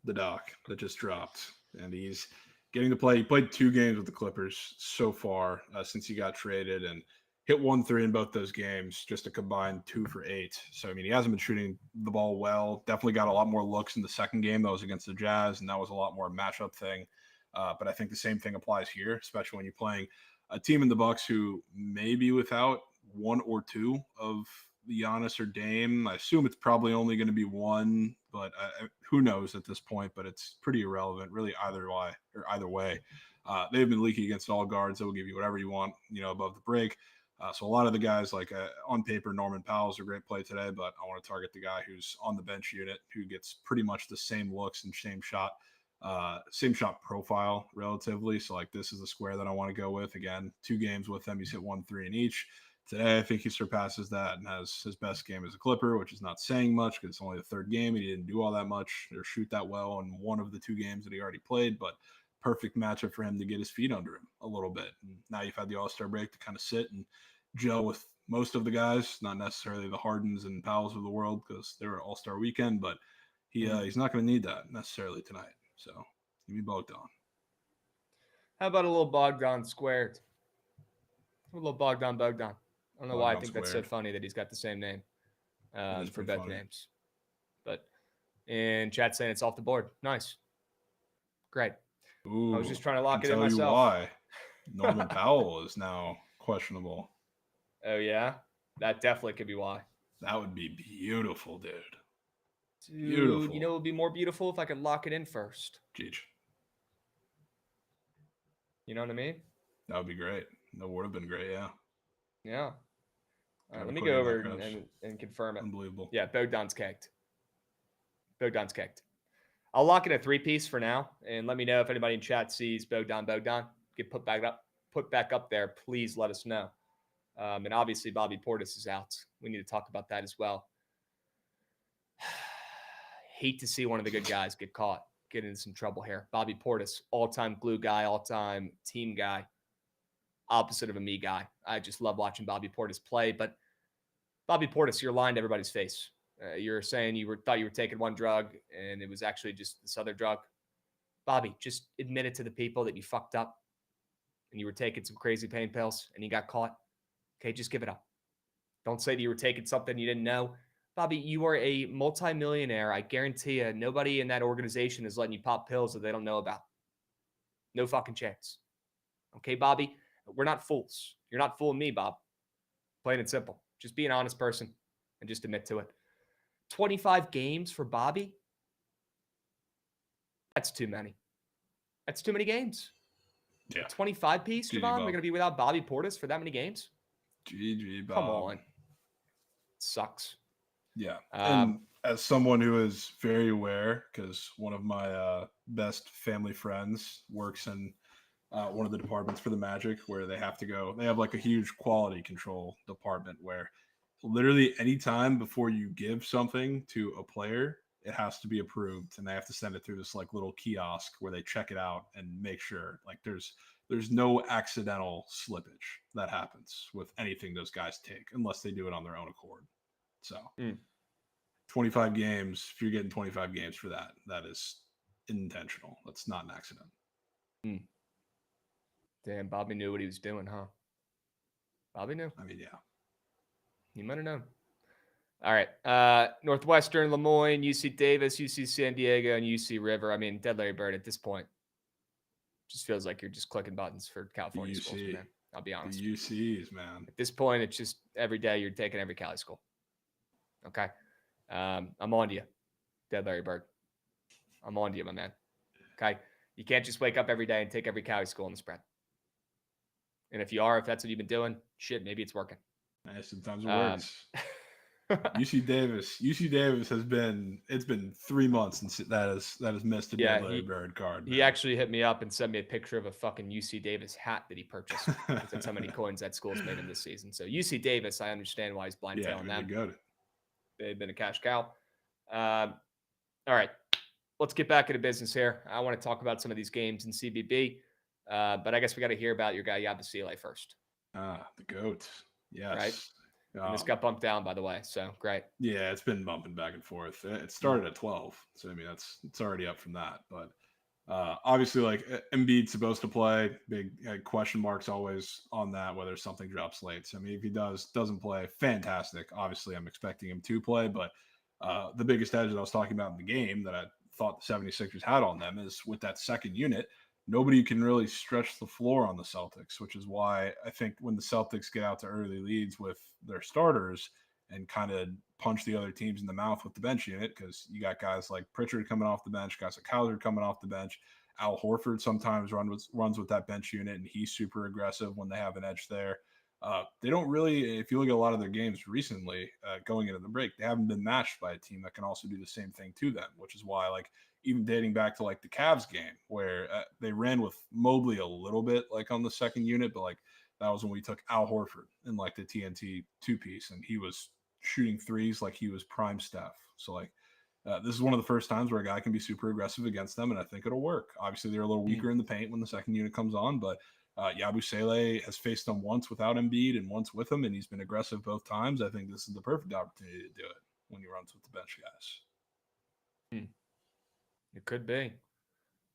the doc that just dropped. And he's getting to play. He played 2 games with the Clippers so far since he got traded and hit 1-3 in both those games, just a combined 2 for 8. So, I mean, he hasn't been shooting the ball well. Definitely got a lot more looks in the second game that was against the Jazz, and that was a lot more matchup thing. But I think the same thing applies here, especially when you're playing a team in the Bucks who may be without 1 or 2 of Giannis or Dame. I assume it's probably only going to be one, but who knows at this point? But it's pretty irrelevant, really, either way. They've been leaking against all guards. They will give you whatever you want, above the break. So a lot of the guys, like on paper, Norman Powell's a great play today, but I want to target the guy who's on the bench unit, who gets pretty much the same looks and same shot profile relatively. So like this is the square that I want to go with. Again, 2 games with him, he's hit 1-3 in each. Today, I think he surpasses that and has his best game as a Clipper, which is not saying much because it's only the 3rd game. He didn't do all that much or shoot that well in one of the 2 games that he already played, but perfect matchup for him to get his feet under him a little bit. And now you've had the All-Star break to kind of sit and gel with most of the guys, not necessarily the Hardens and Powells of the world because they're All-Star weekend, but he's not going to need that necessarily tonight. So give me Bogdan. How about a little Bogdan squared? A little Bogdan. I don't know why I think that's so funny that he's got the same name for both names. But in chat saying it's off the board. Nice. Great. Ooh, I was just trying to lock it in myself. myself. Why? Norman Powell is now questionable. Oh, yeah? That definitely could be why. That would be beautiful, dude. Beautiful. It would be more beautiful if I could lock it in first. Jeez. You know what I mean? That would be great. That would have been great, yeah. Yeah. Let me go over and confirm it. Unbelievable. Yeah, Bogdan's caked. I'll lock in a 3-piece for now, and let me know if anybody in chat sees Bogdan get put back up there. Please let us know. And obviously, Bobby Portis is out. We need to talk about that as well. Hate to see one of the good guys get into some trouble here. Bobby Portis, all-time glue guy, all-time team guy, opposite of a me guy. I just love watching Bobby Portis play, but Bobby Portis, you're lying to everybody's face. You're saying thought you were taking one drug, and it was actually just this other drug. Bobby, just admit it to the people that you fucked up, and you were taking some crazy pain pills, and you got caught. Okay, just give it up. Don't say that you were taking something you didn't know. Bobby, you are a multimillionaire. I guarantee you, nobody in that organization is letting you pop pills that they don't know about. No fucking chance. Okay, Bobby? We're not fools. You're not fooling me, Bob. Plain and simple. Just be an honest person and just admit to it. 25 games for Bobby? That's too many. That's too many games. Yeah. 25-piece, Jovan? We're going to be without Bobby Portis for that many games? GG, Bob. Come on. It sucks. Yeah. And as someone who is very aware, because one of my best family friends works in one of the departments for the Magic where they have like a huge quality control department where literally any time before you give something to a player, it has to be approved and they have to send it through this like little kiosk where they check it out and make sure like there's no accidental slippage that happens with anything those guys take unless they do it on their own accord. So 25 games, if you're getting 25 games for that, that is intentional. That's not an accident. Damn, Bobby knew what he was doing, huh? Bobby knew. I mean, yeah. He might have known. All right. Northwestern, Lemoyne, UC Davis, UC San Diego, and UC River. I mean, Dead Larry Bird at this point just feels like you're just clicking buttons for California schools, man. I'll be honest. The UCs, man. At this point, it's just every day you're taking every Cali school. Okay? I'm on to you, Dead Larry Bird. I'm on to you, my man. Okay? You can't just wake up every day and take every Cali school in the spread. And if that's what you've been doing, shit, maybe it's working. Sometimes it works. UC Davis has been 3 months since that has missed a Dead Larry Bird card. Man. He actually hit me up and sent me a picture of a fucking UC Davis hat that he purchased. That's how many coins that school's made in this season. So UC Davis, I understand why he's blind-tailing them. They've been a cash cow. All right. Let's get back into business here. I want to talk about some of these games in CBB. But I guess we got to hear about your guy, Yabusele, first. The GOAT. Yes. Right? And this got bumped down, by the way. So, great. Yeah, it's been bumping back and forth. It started at 12. So, I mean, it's already up from that. But obviously, like, Embiid's supposed to play. Big question marks always on that, whether something drops late. So, I mean, if he doesn't play, fantastic. Obviously, I'm expecting him to play. But the biggest edge that I was talking about in the game that I thought the 76ers had on them is with that second unit, nobody can really stretch the floor on the Celtics, which is why I think when the Celtics get out to early leads with their starters and kind of punch the other teams in the mouth with the bench unit, because you got guys like Pritchard coming off the bench, guys like Hauser coming off the bench. Al Horford sometimes runs with that bench unit, and he's super aggressive when they have an edge there. They don't really, if you look at a lot of their games recently going into the break, they haven't been matched by a team that can also do the same thing to them, which is why, like, even dating back to like the Cavs game where they ran with Mobley a little bit like on the second unit, but like that was when we took Al Horford in like the TNT 2-piece, and he was shooting threes like he was prime Steph. So like this is one of the first times where a guy can be super aggressive against them, and I think it'll work. Obviously, they're a little weaker in the paint when the second unit comes on, but Yabusele has faced them once without Embiid and once with him, and he's been aggressive both times. I think this is the perfect opportunity to do it when he runs with the bench guys. It could be.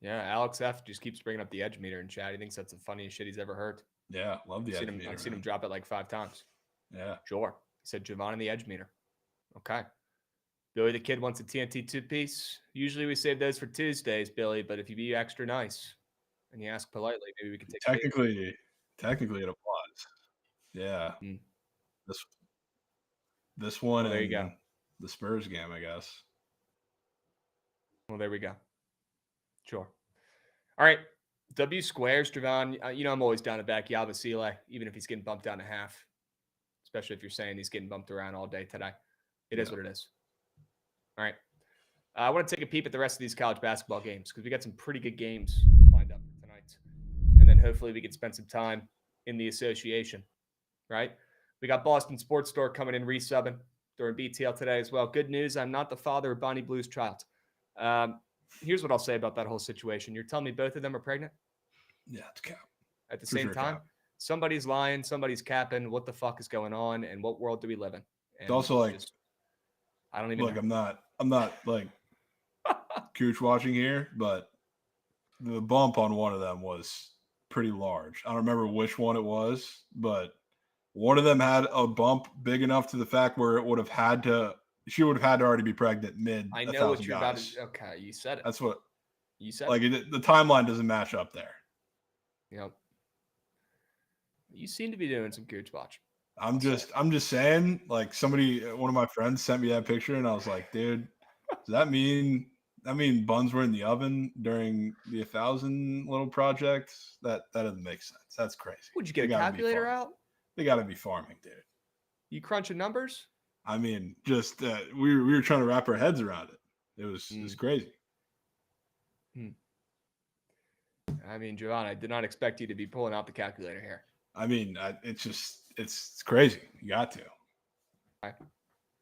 Yeah, Alex F. just keeps bringing up the edge meter in chat. He thinks that's the funniest shit he's ever heard. Yeah, love the edge meter. I've seen him drop it like 5 times. Yeah. Sure. He said Jovan and the edge meter. Okay. Billy the Kid wants a TNT 2-piece. Usually we save those for Tuesdays, Billy, but if you be extra nice and you ask politely, maybe we can take technically it applies. Yeah. This one, well, there you go. The Spurs game, I guess. Well, there we go. Sure. All right. W squares, Jovan. I'm always down to back Yabusele, even if he's getting bumped down to half, especially if you're saying he's getting bumped around all day today. It is what it is. All right. I want to take a peep at the rest of these college basketball games because we got some pretty good games lined up for tonight. And then hopefully we can spend some time in the association, right? We got Boston Sports Store coming in resubbing during BTL today as well. Good news. I'm not the father of Bonnie Blue's child. Here's what I'll say about that whole situation. You're telling me both of them are pregnant? Yeah, it's cap. At the same time, somebody's lying, somebody's capping. What the fuck is going on, and what world do we live in? And it's also like, I don't even know. I'm not like cooch watching here, but the bump on one of them was pretty large. I don't remember which one it was, but one of them had a bump big enough to the fact where she would have had to already be pregnant mid. I know what you're about to. Okay, you said it. That's what you said. Like the timeline doesn't match up there. Yep. You seem to be doing some gooch watch. I'm just saying, like, one of my friends sent me that picture, and I was like, dude, does that mean buns were in the oven during the 1,000 little project? That doesn't make sense. That's crazy. Would you get a calculator out? They got to be farming, dude. You crunching numbers? I mean, just we were trying to wrap our heads around it. It was crazy. I mean, Jovan, I did not expect you to be pulling out the calculator here. I mean, it's crazy. You got to. Right.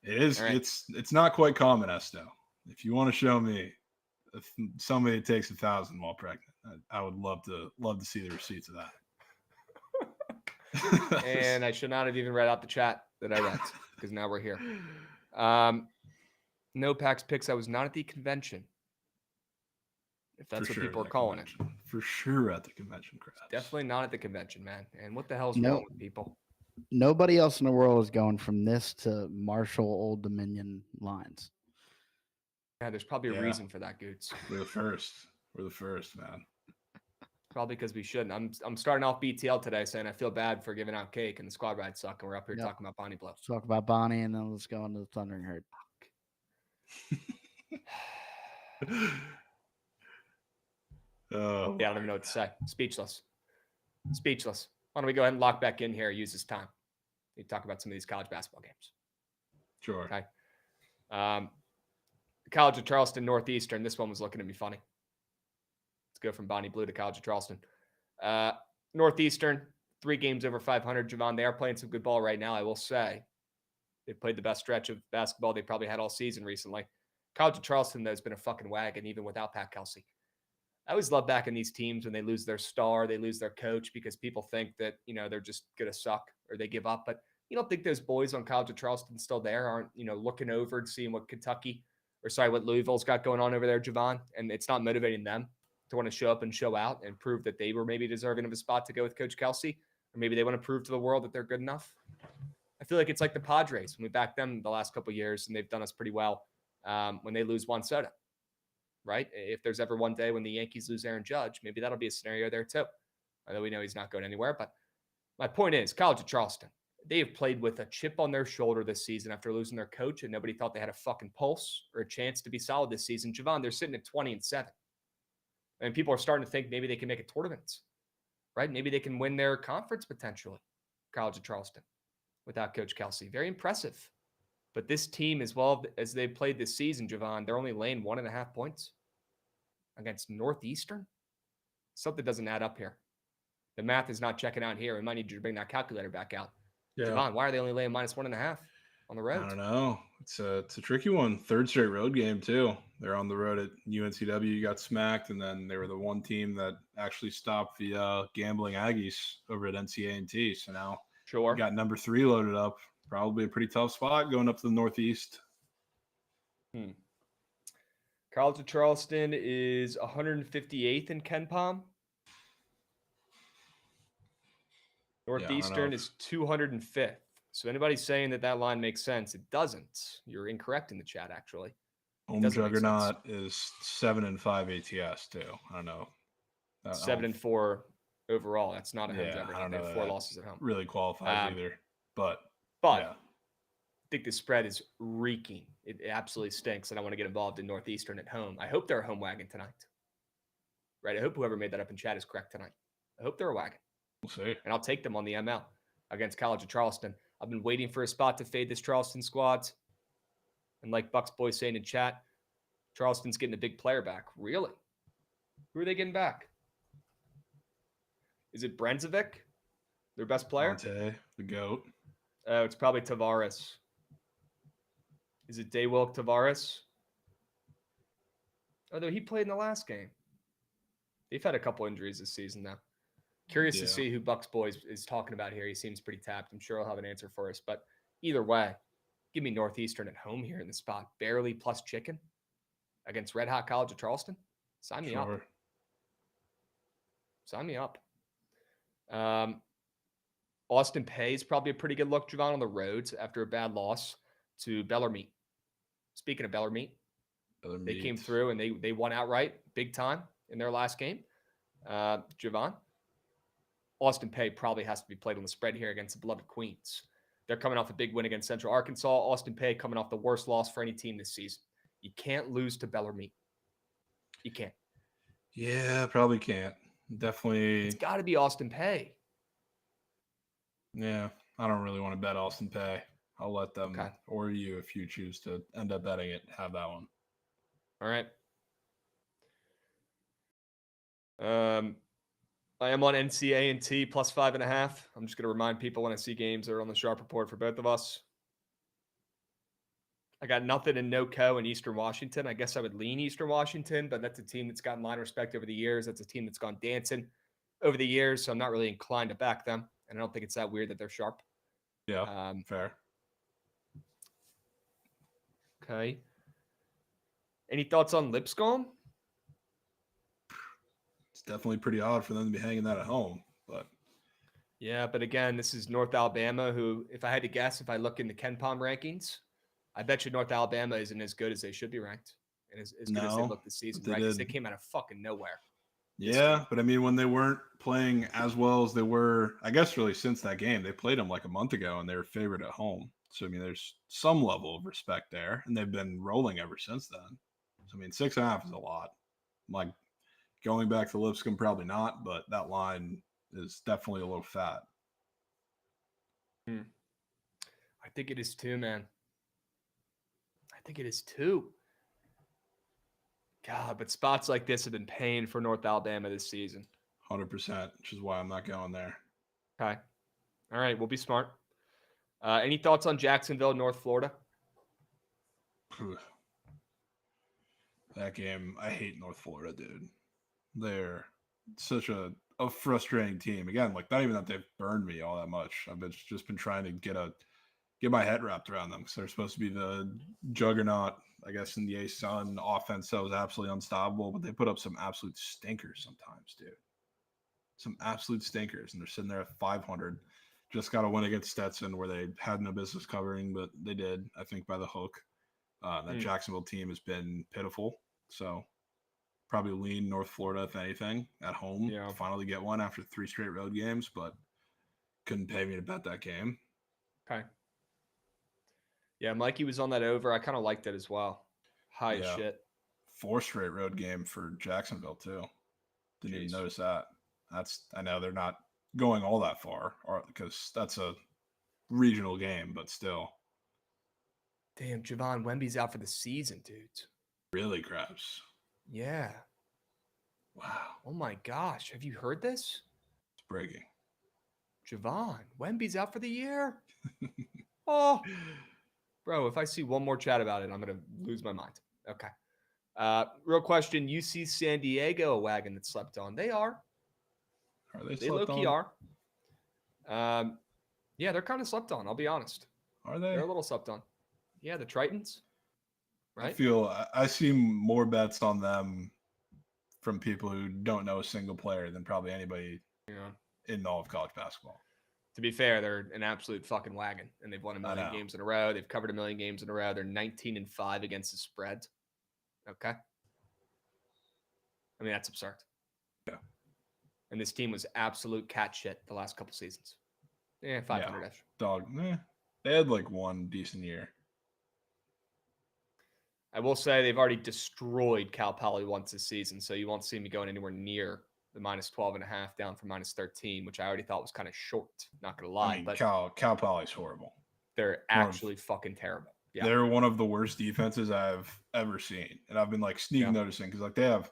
It is. Right. It's not quite common, Esto. If you want to show me somebody that takes 1,000 while pregnant, I would love to see the receipts of that. And I should not have even read out the chat that I read because now we're here. No Pax picks. I was not at the convention. If that's what people are calling it. For sure at the convention, Krabs. Definitely not at the convention, man. And what the hell's wrong with people? Nobody else in the world is going from this to Marshall Old Dominion lines. Yeah, there's probably a reason for that, Goots. We're the first, man. Probably because we shouldn't. I'm starting off BTL today saying I feel bad for giving out cake and the squad rides suck, and we're up here talking about Bonnie Blow. Let's talk about Bonnie, and then let's go into the Thundering Herd. Oh, yeah, I don't even know what to say. Speechless. Why don't we go ahead and lock back in here? Use this time. We talk about some of these college basketball games. Sure. Okay. College of Charleston Northeastern. This one was looking at me funny. Let's go from Bonnie Blue to College of Charleston. Northeastern, 3 games over 500. Jovan, they are playing some good ball right now, I will say. They've played the best stretch of basketball they probably had all season recently. College of Charleston, though, has been a fucking wagon, even without Pat Kelsey. I always love backing these teams when they lose their star, they lose their coach, because people think that, they're just going to suck or they give up. But you don't think those boys on College of Charleston still there aren't, looking over and seeing what what Louisville's got going on over there, Jovan, and it's not motivating them to want to show up and show out and prove that they were maybe deserving of a spot to go with Coach Kelsey, or maybe they want to prove to the world that they're good enough. I feel like it's like the Padres when we backed them the last couple of years, and they've done us pretty well when they lose Juan Soto. Right? If there's ever one day when the Yankees lose Aaron Judge, maybe that'll be a scenario there too. Although we know he's not going anywhere. But my point is, College of Charleston, they have played with a chip on their shoulder this season after losing their coach, and nobody thought they had a fucking pulse or a chance to be solid this season. Jovan, they're sitting at 20-7. And people are starting to think maybe they can make a tournament, right? Maybe they can win their conference potentially, College of Charleston, without Coach Kelsey. Very impressive. But this team, as well as they played this season, Jovan, they're only laying 1.5 points against Northeastern. Something doesn't add up here. The math is not checking out here. We might need you to bring that calculator back out. Yeah. Jovan, why are they only laying -1.5 on the road? I don't know. It's a tricky one. Third straight road game too. They're on the road at UNCW, got smacked, and then they were the one team that actually stopped the gambling Aggies over at NCA&T. So now Sure. got number 3 loaded up. Probably a pretty tough spot going up to the Northeast. College of Charleston is 158th in KenPom. Northeastern is 205th. So anybody saying that line makes sense, it doesn't. You're incorrect in the chat, actually. Home juggernaut is 7-5 ATS too. I don't know. 7-4 overall. That's not a home juggernaut. I don't know. They have 4 losses at home. Really qualifies either. But yeah. I think the spread is reeking. It absolutely stinks, and I want to get involved in Northeastern at home. I hope they're a home wagon tonight. Right? I hope whoever made that up in chat is correct tonight. I hope they're a wagon. We'll see. And I'll take them on the ML against College of Charleston. I've been waiting for a spot to fade this Charleston squad. And like Bucks Boy saying in chat, Charleston's getting a big player back. Really? Who are they getting back? Is it Brenzovic, their best player? Monte, the GOAT. Oh, it's probably Tavares. Is it Daywilk Tavares? Although he played in the last game. They've had a couple injuries this season now. Curious to see who Bucks Boys is talking about here. He seems pretty tapped. I'm sure he'll have an answer for us. But either way, give me Northeastern at home here in the spot. Barely plus chicken against Red Hot College of Charleston. Sign me up. Sign me up. Austin Peay is probably a pretty good look, Jovan, on the road after a bad loss to Bellarmine. Speaking of Bellarmine, they came through and they won outright big time in their last game. Jovan, Austin Peay probably has to be played on the spread here against the beloved Queens. They're coming off a big win against Central Arkansas. Austin Peay coming off the worst loss for any team this season. You can't lose to Bellarmine. You can't. Yeah, probably can't. Definitely. It's got to be Austin Peay. Yeah, I don't really want to bet Austin Peay. I'll let them, or you, if you choose to end up betting it, have that one. All right. I am on NCA&T plus 5.5. I'm just going to remind people when I see games that are on the sharp report for both of us. I got nothing in NoCo in Eastern Washington. I guess I would lean Eastern Washington, but that's a team that's gotten line respect over the years. That's a team that's gone dancing over the years, so I'm not really inclined to back them. And I don't think it's that weird that they're sharp. Yeah, fair. Okay. Any thoughts on Lipscomb? It's definitely pretty odd for them to be hanging that at home, but yeah. But again, this is North Alabama, who, if I had to guess, if I look in the KenPom rankings, I bet you North Alabama isn't as good as they should be ranked, and as good as they look this season, right? Because they came out of fucking nowhere. Yeah, but I mean, when they weren't playing as well as they were, I guess really since that game, they played them like a month ago, and they were favored at home. So I mean, there's some level of respect there, and they've been rolling ever since then. So I mean, 6.5 is a lot. Like going back to Lipscomb, probably not, but that line is definitely a little fat. I think it is too, man. I think it is too. God, but spots like this have been paying for North Alabama this season. 100%, which is why I'm not going there. Okay. All right, we'll be smart. Any thoughts on Jacksonville, North Florida? That game, I hate North Florida, dude. They're such a frustrating team. Again, like not even that they've burned me all that much. I've just been trying to get my head wrapped around them because they're supposed to be the juggernaut, I guess, in the A-Sun offense that was absolutely unstoppable, but they put up some absolute stinkers sometimes, dude. Some absolute stinkers, and they're sitting there at 500. Just got a win against Stetson where they had no business covering, but they did, I think, by the hook. That Jacksonville team has been pitiful, so probably lean North Florida, if anything, at home. Yeah. Finally get one after 3 straight road games, but couldn't pay me to bet that game. Okay. Yeah, Mikey was on that over. I kind of liked it as well. High as shit. 4 straight road game for Jacksonville too. Didn't even notice that. I know they're not going all that far because that's a regional game, but still. Damn, Jovan, Wemby's out for the season, dudes. Really, Krabs? Yeah. Wow. Oh my gosh. Have you heard this? It's breaking. Jovan, Wemby's out for the year. Oh. Bro, if I see one more chat about it, I'm going to lose my mind. Okay. Real question. UC San Diego, a wagon that slept on. They are. Are they They low-key are. Yeah, they're kind of slept on, I'll be honest. Are they? They're a little slept on. Yeah, the Tritons. Right? I see more bets on them from people who don't know a single player than probably anybody in all of college basketball. To be fair, they're an absolute fucking wagon, and they've won a million games in a row. They've covered a million games in a row. They're 19-5 against the spread. Okay. I mean, that's absurd. Yeah. And this team was absolute cat shit the last couple seasons. Yeah, 500-ish. Dog. They had like one decent year. I will say they've already destroyed Cal Poly once this season, so you won't see me going anywhere near the -12.5 down from -13, which I already thought was kind of short. Not going to lie. I mean, but Cal Poly's horrible. They're actually fucking terrible. Yeah. They're one of the worst defenses I've ever seen. And I've been like sneak noticing because like they have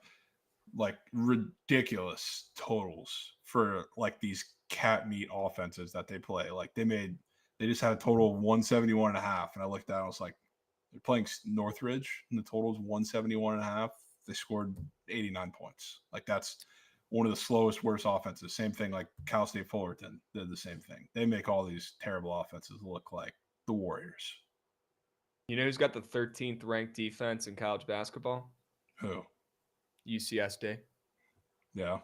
like ridiculous totals for like these cat meat offenses that they play. Like they just had a total of 171.5. And I looked at it, I was like, they're playing Northridge and the total is 171.5. They scored 89 points. Like that's one of the slowest, worst offenses. Same thing like Cal State Fullerton did the same thing. They make all these terrible offenses look like the Warriors. You know who's got the 13th ranked defense in college basketball? Who? UCSD. Yeah.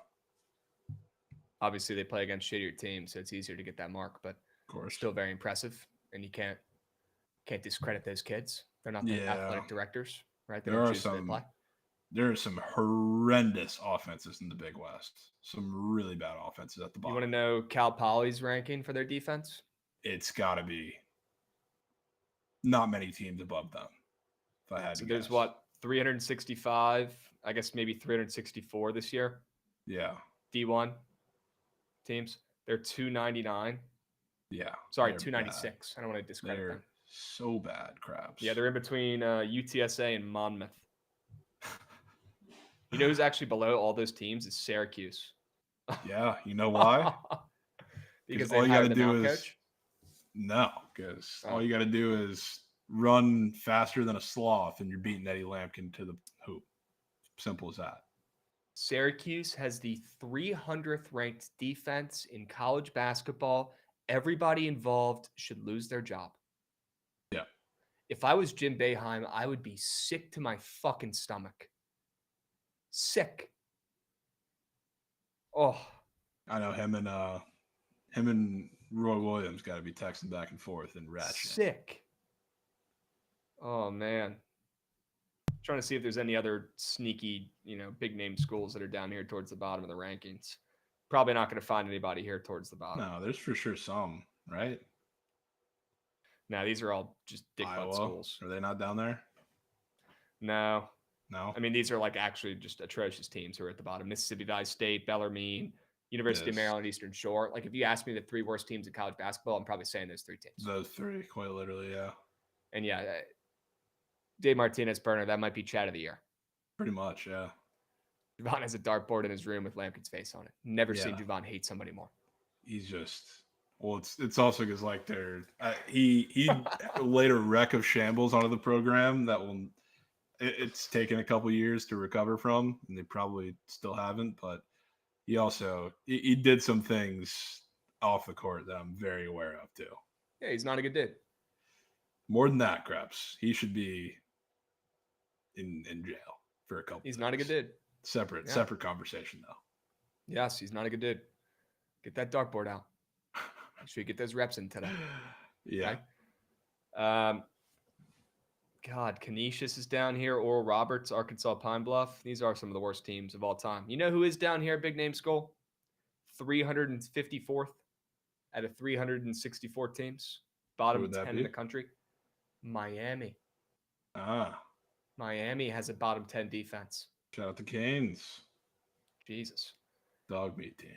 Obviously, they play against shittier teams, so it's easier to get that mark, but of course, still very impressive. And you can't discredit those kids. They're not the athletic directors, right? They don't choose who they play. There are some horrendous offenses in the Big West. Some really bad offenses at the bottom. You want to know Cal Poly's ranking for their defense? It's got to be not many teams above them. If I had to there's guess. what, 365, I guess maybe 364 this year. Yeah. D1 teams. They're 299. Yeah. Sorry, 296. I don't want to discredit them. So bad, Krabs. Yeah, they're in between UTSA and Monmouth. You know who's actually below all those teams is Syracuse. Yeah, you know why? Because all you got to do is coach? No, because all you got to do is run faster than a sloth, and you're beating Eddie Lampkin to the hoop. Simple as that. Syracuse has the 300th ranked defense in college basketball. Everybody involved should lose their job. Yeah. If I was Jim Boeheim, I would be sick to my fucking stomach. Sick. Oh. I know him and Roy Williams got to be texting back and forth and ratchet. Sick. Oh, man. Trying to see if there's any other sneaky, big name schools that are down here towards the bottom of the rankings. Probably not going to find anybody here towards the bottom. No, there's for sure some, right? No, these are all just dick butt schools. Are they not down there? No. I mean, these are like actually just atrocious teams who are at the bottom. Mississippi Valley State, Bellarmine, University of Maryland, Eastern Shore. Like if you ask me the 3 worst teams in college basketball, I'm probably saying those 3 teams. Those 3, quite literally, yeah. And yeah, Dave Martinez Burner, that might be chat of the year. Pretty much, yeah. Jovan has a dartboard in his room with Lampkin's face on it. Never seen Jovan hate somebody more. He's just it's also because like he laid a wreck of shambles onto the program that it's taken a couple years to recover from, and they probably still haven't. But he also he did some things off the court that I'm very aware of too. Yeah, he's not a good dude. More than that, Krabs. He should be in jail for a couple. He's not a good dude. Separate conversation though. Yes, he's not a good dude. Get that dartboard out. Make sure you get those reps in today. Yeah. Okay? God, Canisius is down here. Oral Roberts, Arkansas Pine Bluff. These are some of the worst teams of all time. You know who is down here, big name school? 354th out of 364 teams. bottom 10 in the country. Miami. Miami has a bottom 10 defense. Shout out to Canes. Jesus. Dog meat team.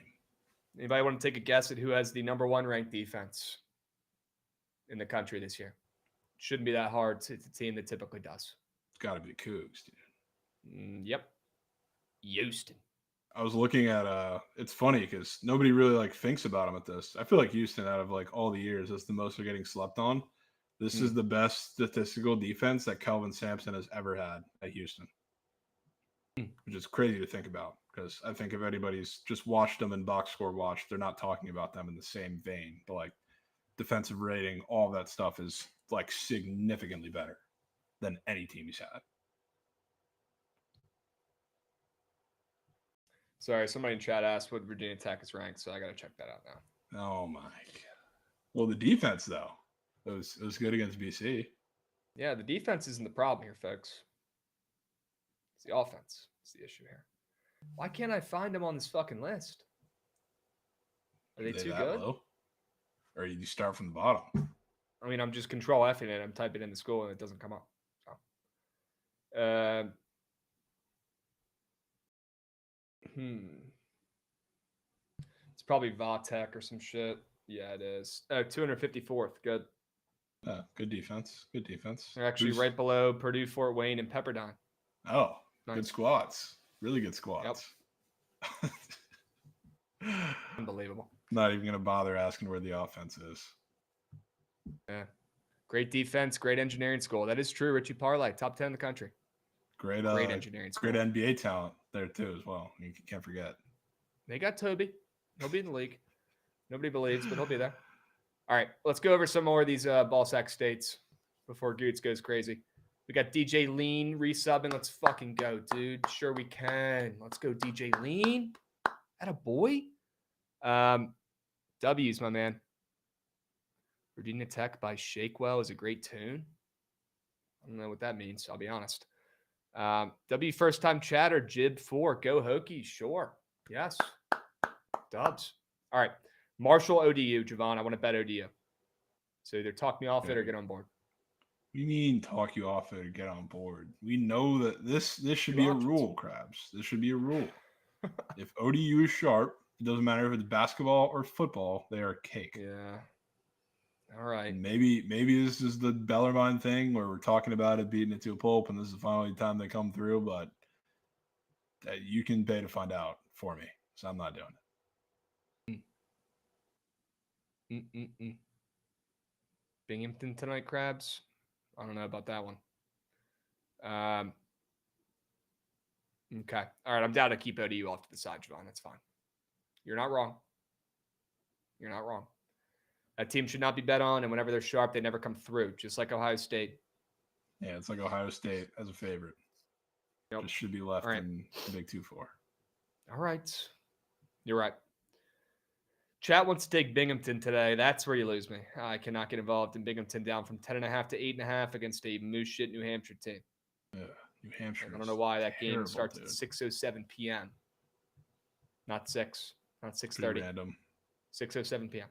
Anybody want to take a guess at who has the number 1 ranked defense in the country this year? Shouldn't be that hard. It's a team that typically does. It's got to be the Cougs, dude. Yep. Houston. I was looking at it's funny because nobody really thinks about them at this. I feel like Houston, out of all the years, that's the most they're getting slept on. This is the best statistical defense that Kelvin Sampson has ever had at Houston. Which is crazy to think about, because I think if anybody's just watched them in box score watch, they're not talking about them in the same vein. But defensive rating, all that stuff is significantly better than any team he's had. Sorry, somebody in chat asked what Virginia Tech is ranked, so I got to check that out now. Oh my God. Well, the defense though, it was good against BC. Yeah, the defense isn't the problem here, folks. It's the offense. It's the issue here. Why can't I find them on this fucking list? Are they too good? Low? Or you start from the bottom? I mean, I'm just control F-ing it. I'm typing in the school and it doesn't come up. So. It's probably Vatek or some shit. Yeah, it is. 254th. Good. Good defense. Good defense. They're actually right below Purdue, Fort Wayne, and Pepperdine. Oh, nice. Good squads. Really good squads. Yep. Unbelievable. Not even going to bother asking where the offense is. Yeah. Great defense, great engineering school. That is true. Richie Parlay, top 10 in the country. Great engineering school. Great NBA talent there too as well. You can't forget. They got Toby. He'll be in the league. Nobody believes, but he'll be there. All right, let's go over some more of these ball sack states before Goots goes crazy. We got DJ Lean resubbing. Let's fucking go, dude. Sure we can. Let's go, DJ Lean. Atta boy. W's, my man. Virginia Tech by Shakewell is a great tune. I don't know what that means. I'll be honest. W first time chatter. Jib 4. Go Hokies. Sure. Yes. Dubs. All right. Marshall ODU. Jovan, I want to bet ODU. So either talk me off it or get on board. What do you mean talk you off it or get on board? We know that this should be a rule, Krabs. This should be a rule. If ODU is sharp, it doesn't matter if it's basketball or football, they are cake. Yeah. All right. Maybe this is the Bellarmine thing where we're talking about it, beating it to a pulp, and this is the final time they come through, but you can pay to find out for me. So I'm not doing it. Binghamton tonight, Krabs? I don't know about that one. Okay. All right. I'm down to keep ODU off to the side, Jovan. That's fine. You're not wrong. You're not wrong. That team should not be bet on, and whenever they're sharp, they never come through, just like Ohio State. Yeah, it's like Ohio State as a favorite. Yep. Just should be left in the Big 2-4. All right. You're right. Chat wants to take Binghamton today. That's where you lose me. I cannot get involved in Binghamton down from 10.5 to 8.5 against a moose shit New Hampshire team. Yeah, New Hampshire. I don't know why that game starts at 6:07 p.m. Not 6. Not 6:30. Random. 6:07 p.m.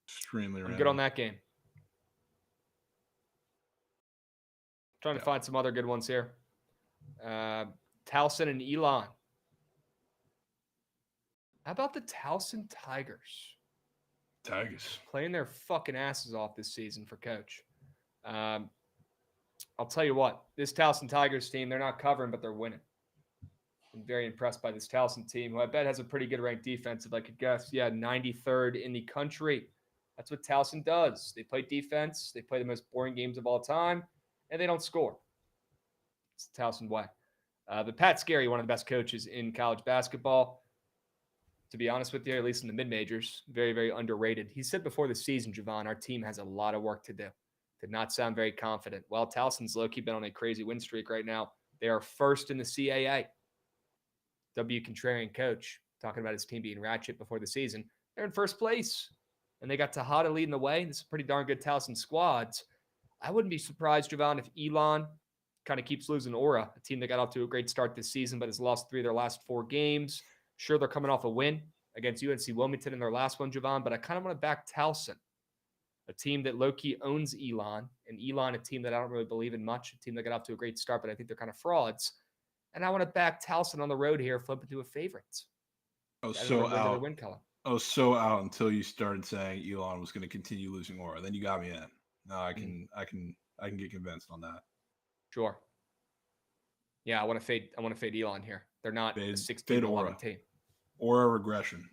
Extremely random. Good on that game. Trying to find some other good ones here. Towson and Elon. How about the Towson Tigers? Tigers. Playing their fucking asses off this season for coach. I'll tell you what. This Towson Tigers team, they're not covering, but they're winning. I'm very impressed by this Towson team, who I bet has a pretty good ranked defense, if I could guess. Yeah, 93rd in the country. That's what Towson does. They play defense. They play the most boring games of all time, and they don't score. It's the Towson way. But Pat Scarry, one of the best coaches in college basketball. To be honest with you, at least in the mid-majors, very, very underrated. He said before the season, Jovan, our team has a lot of work to do. Did not sound very confident. Well, Towson's low-key been on a crazy win streak right now. They are first in the CAA. W. Contrarian coach, talking about his team being ratchet before the season. They're in first place. And they got Tejada leading the way. This is a pretty darn good Towson squads. I wouldn't be surprised, Jovan, if Elon kind of keeps losing aura, a team that got off to a great start this season but has lost 3 of their last 4 games. Sure, they're coming off a win against UNC Wilmington in their last one, Jovan, but I kind of want to back Towson a team that low-key owns Elon, and Elon, a team that I don't really believe in much, a team that got off to a great start, but I think they're kind of frauds. And I want to back Towson on the road here, flip it to a favorite. I was so out. Win color. I was so out until you started saying Elon was going to continue losing aura. Then you got me in. Now I can get convinced on that. Sure. Yeah, I want to fade Elon here. They're not a 16-11 team. Aura regression.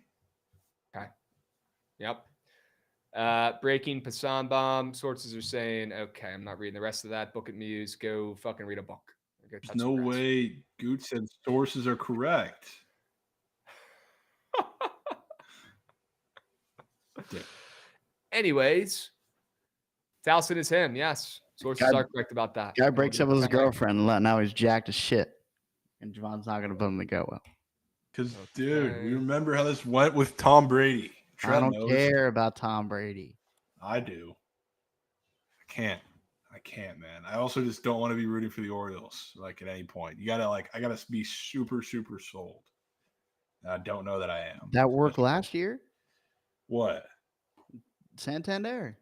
Okay. Yep. Breaking Passan Bomb. Sources are saying, okay, I'm not reading the rest of that. Bookit Muse, go fucking read a book. There's no way Goot said sources are correct. Yeah. Anyways, Towson is him. Yes. Sources are correct about that. Guy breaks up with his girlfriend and now he's jacked as shit. And Javon's not going to put him to go well. Because, dude, we remember how this went with Tom Brady. I don't care about Tom Brady. I do. I can't, man. I also just don't want to be rooting for the Orioles, like, at any point. I gotta be super, super sold. I don't know that I am. That worked last year? What? Santander.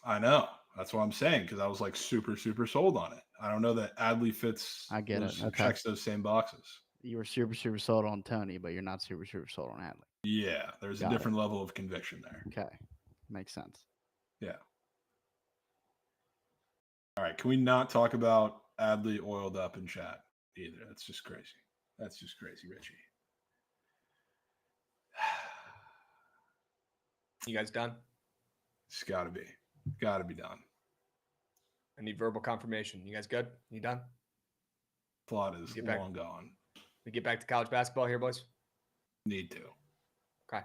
I know. That's what I'm saying, because I was like super, super sold on it. I don't know that Adley fits. I get it. Okay. Checks those same boxes. You were super, super sold on Tony, but you're not super, super sold on Adley. Yeah, there's a different level of conviction there. Okay. Makes sense. Yeah. All right. Can we not talk about Adley oiled up in chat either? That's just crazy. Richie. You guys done? It's gotta be done. I need verbal confirmation. You guys good? You done? Plot is long gone. We get back to college basketball here, boys? Need to. Okay.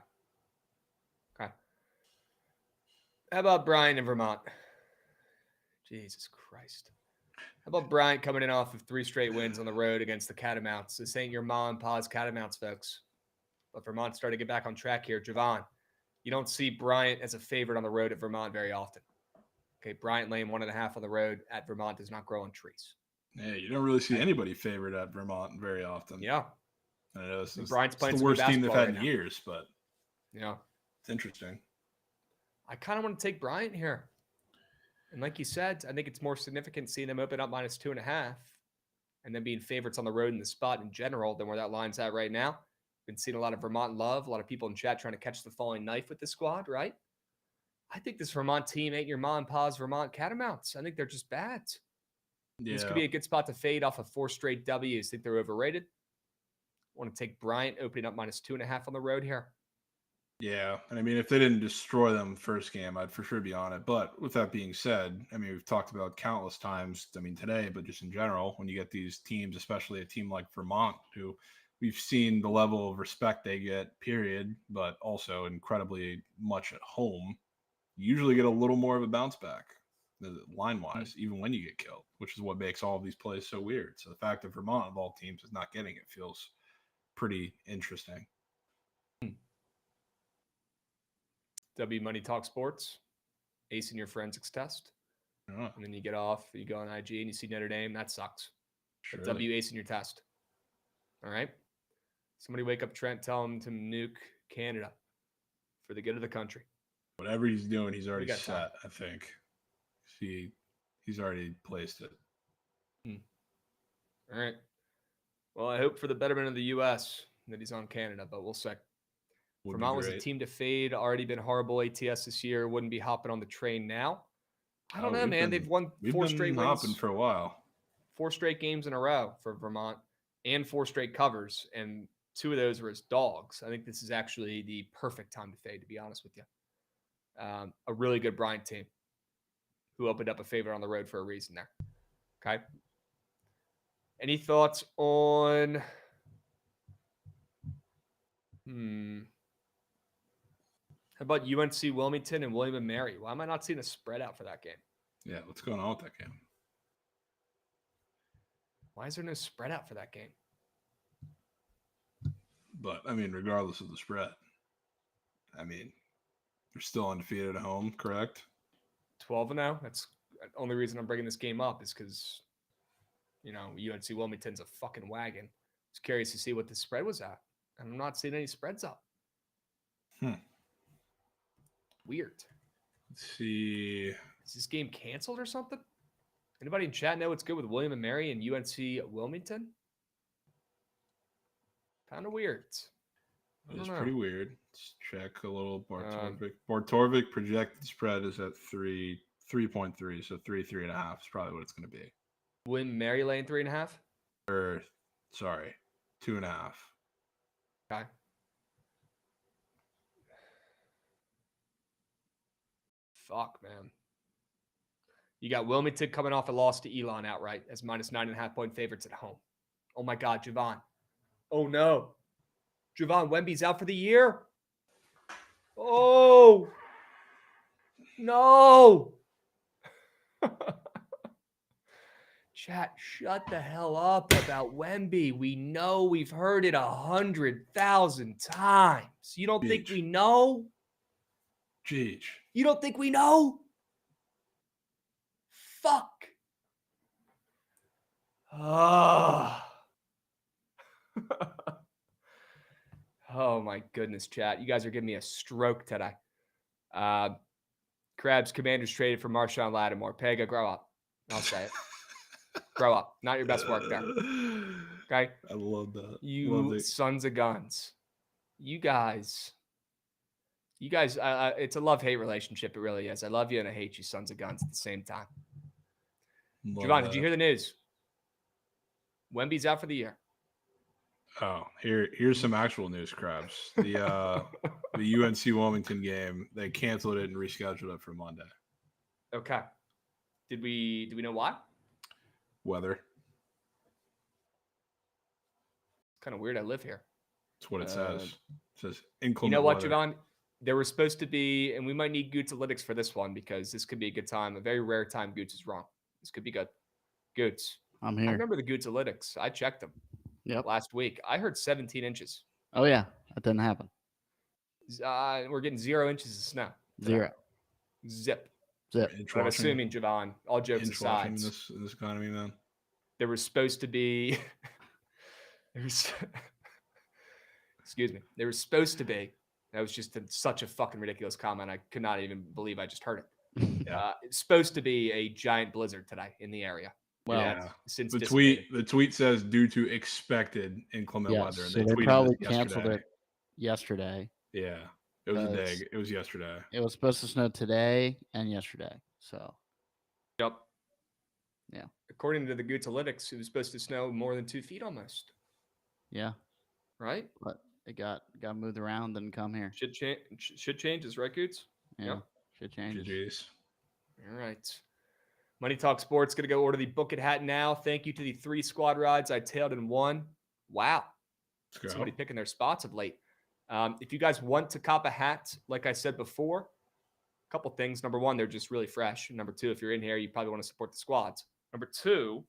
How about Bryant in Vermont? Jesus Christ. How about Bryant coming in off of 3 straight wins on the road against the Catamounts? This ain't your mom and pa's Catamounts, folks. But Vermont's starting to get back on track here. Jovan, you don't see Bryant as a favorite on the road at Vermont very often. Okay, Bryant laying 1.5 on the road at Vermont does not grow on trees. Yeah, you don't really see anybody favored at Vermont very often. Yeah. I know Bryant's playing the worst team they've had in years, but yeah, it's interesting. I kind of want to take Bryant here. And like you said, I think it's more significant seeing them open up -2.5 and then being favorites on the road in the spot in general than where that line's at right now. Been seeing a lot of Vermont love, a lot of people in chat trying to catch the falling knife with the squad, right? I think this Vermont team ain't your mom and pa's Vermont Catamounts. I think they're just bad. Yeah. This could be a good spot to fade off of 4 straight W's. Think they're overrated? I want to take Bryant opening up -2.5 on the road here. Yeah, and I mean, if they didn't destroy them first game, I'd for sure be on it. But with that being said, I mean, we've talked about countless times, I mean, today, but just in general, when you get these teams, especially a team like Vermont, who we've seen the level of respect they get, period, but also incredibly much at home, you usually get a little more of a bounce back line-wise, even when you get killed, which is what makes all of these plays so weird. So the fact that Vermont, of all teams, is not getting it feels pretty interesting. W Money Talk Sports, acing your forensics test. And then you get off, you go on IG and you see Notre Dame. That sucks. But W acing your test. All right. Somebody wake up Trent, tell him to nuke Canada for the good of the country. Whatever he's doing, he's already set, time. I think. He's already placed it. All right. Well, I hope for the betterment of the U.S. that he's on Canada, but we'll see. Vermont was a team to fade, already been horrible ATS this year. Wouldn't be hopping on the train now. I don't know, man. They've won 4 straight wins. Hopping for a while. 4 straight games in a row for Vermont and 4 straight covers. And 2 of those were as dogs. I think this is actually the perfect time to fade, to be honest with you. A really good Bryant team who opened up a favorite on the road for a reason there. Okay. Any thoughts on how about UNC Wilmington and William & Mary? Why am I not seeing a spread out for that game? Yeah, what's going on with that game? Why is there no spread out for that game? But, I mean, regardless of the spread, I mean, they're still undefeated at home, correct? 12-0. That's the only reason I'm bringing this game up is because, you know, UNC Wilmington's a fucking wagon. I was curious to see what the spread was at. And I'm not seeing any spreads up. Weird. Let's see. Is this game canceled or something? Anybody in chat know what's good with William and Mary and UNC Wilmington? Kind of weird. It's pretty weird. Let's check a little Bartorvik. Bartorvik projected spread is at 3.3, so 3.5 is probably what it's going to be. William and Mary laying 3.5? Or, sorry, 2.5. Okay. Fuck, man. You got Wilmington coming off a loss to Elon outright as minus 9.5 point favorites at home. Oh my God, Jovan. Oh no. Jovan, Wemby's out for the year. Oh no. Chat, shut the hell up about Wemby. We know, we've heard it 100,000 times. You don't think we know? Jeez. You don't think we know? Fuck. Oh. Oh my goodness, chat. You guys are giving me a stroke today. Krabs Commanders traded for Marshawn Lattimore. Pega, grow up. I'll say it. Grow up. Not your best work there. Okay? I love that. You sons of guns. You guys, it's a love-hate relationship. It really is. I love you and I hate you, sons of guns, at the same time. Jovan, did you hear the news? Wemby's out for the year. Oh, here's some actual news, Krabs. The UNC Wilmington game, they canceled it and rescheduled it for Monday. Okay. Do we know why? Weather. Kind of weird. I live here. That's what it says. It says inclement. You know what, weather. Jovan? There was supposed to be, and we might need Goots-alytics for this one because this could be a good time. A very rare time Goots is wrong. This could be good. Goots. I'm here. I remember the Goots-alytics. I checked them. Yep. Last week. I heard 17 inches. Oh, yeah. That didn't happen. We're getting 0 inches of snow. Zero. Zip. I'm assuming, Jovan, all jokes aside. In this economy, man. There was supposed to be excuse me. There was supposed to be. That was just such a fucking ridiculous comment. I could not even believe I just heard it. It's supposed to be a giant blizzard today in the area. Well, since the tweet says due to expected inclement weather. And so they probably canceled it yesterday. Yeah. It was a day. It was yesterday. It was supposed to snow today and yesterday. So. Yep. Yeah. According to the Goots-alytics, it was supposed to snow more than 2 feet almost. Yeah. Right? But it got moved around and come here. Shit changes, right, Goots? Yeah. Yep. Shit changes. GG's. All right. Money Talk Sports going to go order the Bookit hat now. Thank you to the 3 squad rides I tailed in 1. Wow. Somebody picking their spots of late. If you guys want to cop a hat, like I said before, a couple things. Number 1, they're just really fresh. Number 2, if you're in here, you probably want to support the squads. Number 2,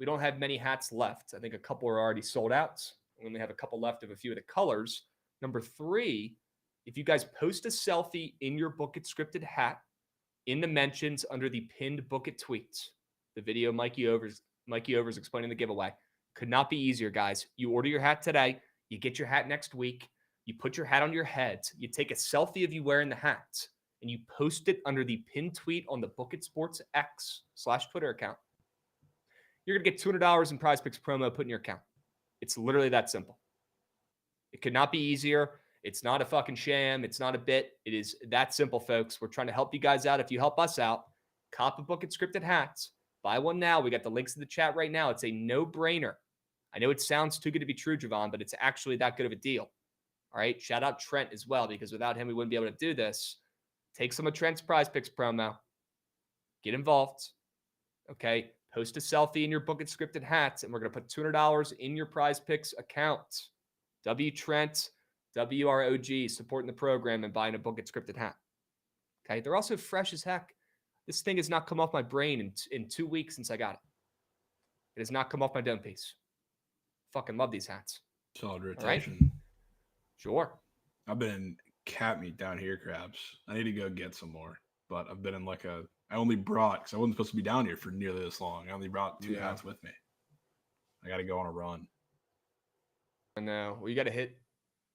we don't have many hats left. I think a couple are already sold out. We only have a couple left of a few of the colors. Number 3, if you guys post a selfie in your Bookit scripted hat in the mentions under the pinned Bookit tweets, the video Mikey Over's explaining the giveaway, could not be easier, guys. You order your hat today. You get your hat next week. You put your hat on your head. You take a selfie of you wearing the hat, and you post it under the pinned tweet on the Bookit Sports X/Twitter account. You're going to get $200 in Prize Picks promo put in your account. It's literally that simple. It could not be easier. It's not a fucking sham. It's not a bit. It is that simple, folks. We're trying to help you guys out. If you help us out, cop a Bookit scripted hats. Buy one now. We got the links in the chat right now. It's a no-brainer. I know it sounds too good to be true, Jovan, but it's actually that good of a deal. All right? Shout out Trent as well, because without him, we wouldn't be able to do this. Take some of Trent's Prize Picks promo. Get involved. Okay? Post a selfie in your Bookit scripted hats, and we're going to put $200 in your Prize Picks account. WTrent, WROG, supporting the program and buying a Bookit scripted hat. Okay? They're also fresh as heck. This thing has not come off my brain in 2 weeks since I got it. It has not come off my dome piece. Fucking love these hats. Solid rotation. Right? Sure. I've been in cat meat down here, Krabs. I need to go get some more. But I've been in I only brought, because I wasn't supposed to be down here for nearly this long. I only brought 2 hats with me. I got to go on a run. I know. Well, you got to hit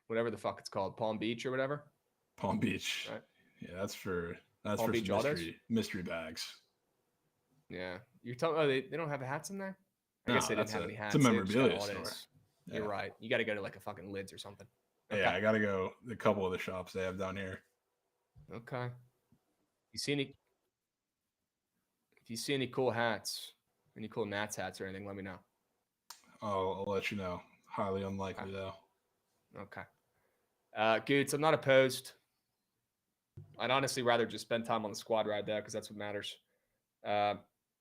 whatever the fuck it's called. Palm Beach or whatever? Palm Beach. Right. Yeah, that's for That's Palm for Beach some Autos? mystery bags. Yeah. You're telling they don't have hats in there? I No, guess they didn't have any hats. It's a They just got memorabilia store. autos. Yeah. You're right. You got to go to like a fucking Lids or something. Okay. Yeah, I got to go a couple of the shops they have down here. Okay. If you see any cool hats, any cool Nats hats or anything, let me know. I'll let you know. Highly unlikely, though. Okay. Goots, I'm not opposed. I'd honestly rather just spend time on the squad ride there because that's what matters.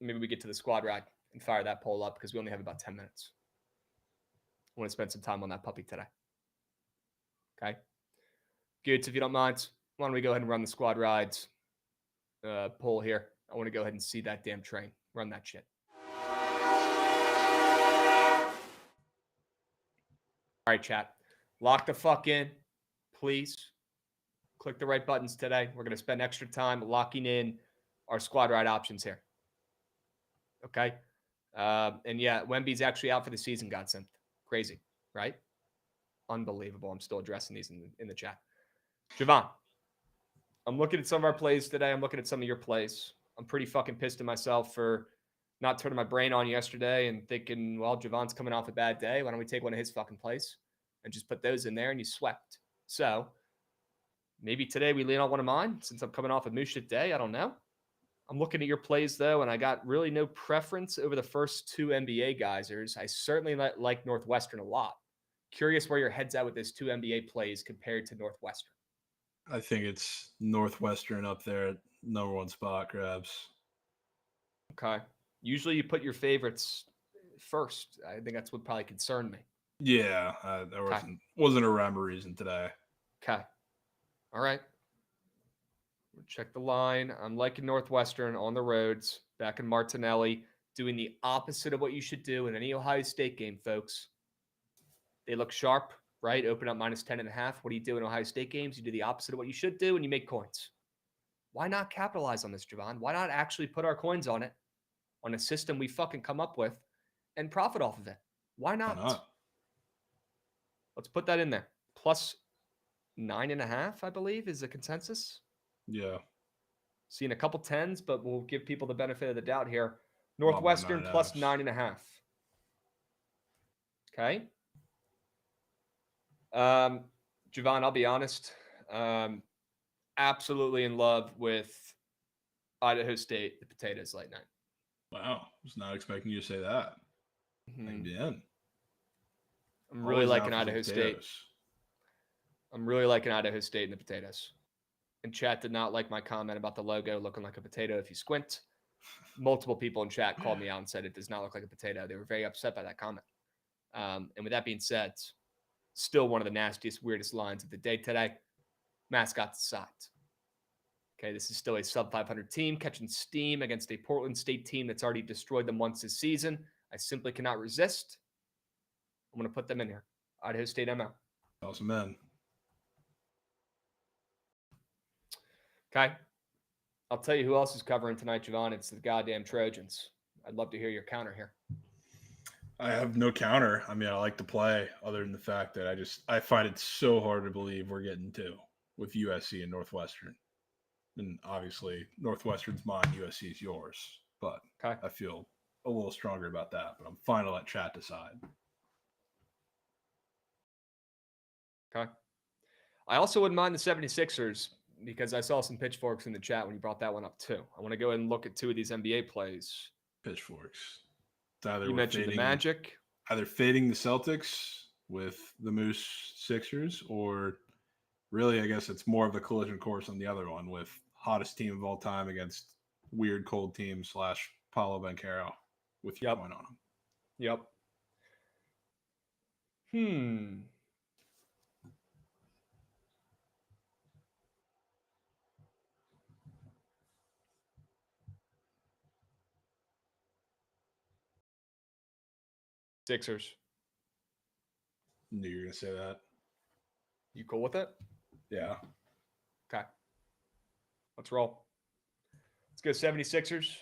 Maybe we get to the squad ride and fire that poll up because we only have about 10 minutes. I want to spend some time on that puppy today. Okay. Goots, if you don't mind, why don't we go ahead and run the squad rides poll here? I want to go ahead and see that damn train. Run that shit. All right, chat. Lock the fuck in, please. Click the right buttons today. We're going to spend extra time locking in our squad ride options here. Okay? And yeah, Wemby's actually out for the season, Godsend. Crazy, right? Unbelievable. I'm still addressing these in the chat. Jovan, I'm looking at some of our plays today. I'm looking at some of your plays. I'm pretty fucking pissed at myself for not turning my brain on yesterday and thinking, well, Jovan's coming off a bad day. Why don't we take one of his fucking plays and just put those in there and you swept. So maybe today we lean on one of mine since I'm coming off a moose shit day. I don't know. I'm looking at your plays, though, and I got really no preference over the first two NBA geysers. I certainly like Northwestern a lot. Curious where your head's at with those two NBA plays compared to Northwestern. I think it's Northwestern up there at number one spot, Krabs. Okay. Usually you put your favorites first. I think that's what probably concerned me. Yeah, there wasn't a rhyme or reason today. Okay. All right. We'll check the line. I'm liking Northwestern on the roads, back in Martinelli, doing the opposite of what you should do in any Ohio State game, folks. They look sharp, right? Open up minus 10.5. What do you do in Ohio State games? You do the opposite of what you should do, and you make coins. Why not capitalize on this, Jovan? Why not actually put our coins on it, on a system we fucking come up with, and profit off of it? Why not? Why not? Let's put that in there. Plus 9.5, I believe, is the consensus. Yeah. Seeing a couple tens, but we'll give people the benefit of the doubt here. Northwestern plus 9.5. Okay. Jovan, I'll be honest. Absolutely in love with Idaho State, the potatoes late night. Wow. Was not expecting you to say that. Again. I'm really liking Idaho State. I'm really liking Idaho State and the potatoes. And chat did not like my comment about the logo looking like a potato if you squint. Multiple people in chat called me out and said it does not look like a potato. They were very upset by that comment. And with that being said, still one of the nastiest, weirdest lines of the day today. Mascot side. Okay, this is still a sub-500 team catching steam against a Portland State team that's already destroyed them once this season. I simply cannot resist. I'm going to put them in here. Idaho State ML. Awesome, man. Okay. I'll tell you who else is covering tonight, Jovan. It's the goddamn Trojans. I'd love to hear your counter here. I have no counter. I mean, I like to play other than the fact that I find it so hard to believe we're getting two with USC and Northwestern. And obviously, Northwestern's mine, USC is yours. But okay. I feel a little stronger about that. But I'm fine to let chat decide. Okay. I also wouldn't mind the 76ers because I saw some pitchforks in the chat when you brought that one up too. I want to go ahead and look at two of these NBA plays. Pitchforks. Either you mentioned the Magic. Either fading the Celtics with the Moose Sixers, or really, I guess it's more of a collision course on the other one with hottest team of all time against weird cold team / Paolo Banchero with your coin on him. Yep. Sixers. Knew you were going to say that. You cool with it? Yeah. Okay. Let's roll. Let's go 76ers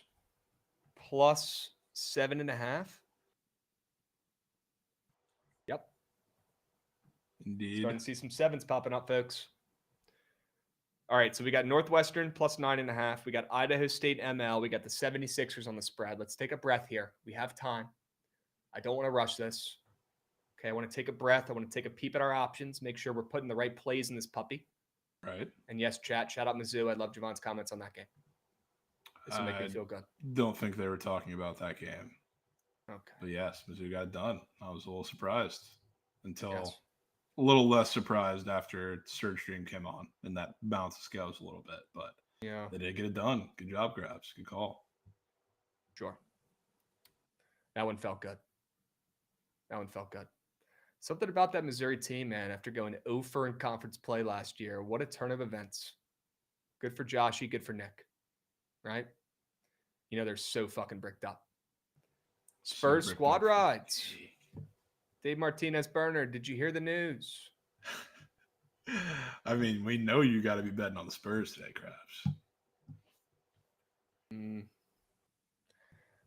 plus 7.5. Yep. Indeed. Starting to see some sevens popping up, folks. All right, so we got Northwestern plus 9.5. We got Idaho State ML. We got the 76ers on the spread. Let's take a breath here. We have time. I don't want to rush this. Okay, I want to take a breath. I want to take a peep at our options, make sure we're putting the right plays in this puppy. Right. And yes, chat, shout out Mizzou. I love Javon's comments on that game. This will make me feel good. Don't think they were talking about that game. Okay. But yes, Mizzou got it done. I was a little surprised until a little less surprised after Surge Stream came on and that balanced the scales a little bit. But yeah, they did get it done. Good job, Krabs. Good call. Sure. That one felt good. Something about that Missouri team, man, after going 0-4 in conference play last year, what a turn of events. Good for Joshy, good for Nick, right? You know, they're so fucking bricked up. Spurs squad rides. Dave Martinez Burner, did you hear the news? I mean, we know you got to be betting on the Spurs today, Krabs.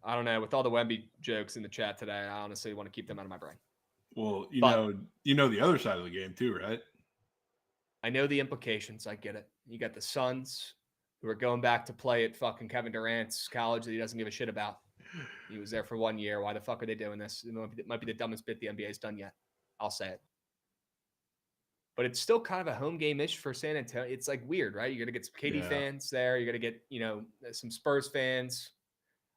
I don't know. With all the Wemby jokes in the chat today, I honestly want to keep them out of my brain. Well, you know the other side of the game too, right? I know the implications. I get it. You got the Suns who are going back to play at fucking Kevin Durant's college that he doesn't give a shit about. He was there for 1 year. Why the fuck are they doing this? It might be the dumbest bit the NBA's done yet. I'll say it. But it's still kind of a home game-ish for San Antonio. It's like weird, right? You're going to get some KD fans there. You're going to get, some Spurs fans.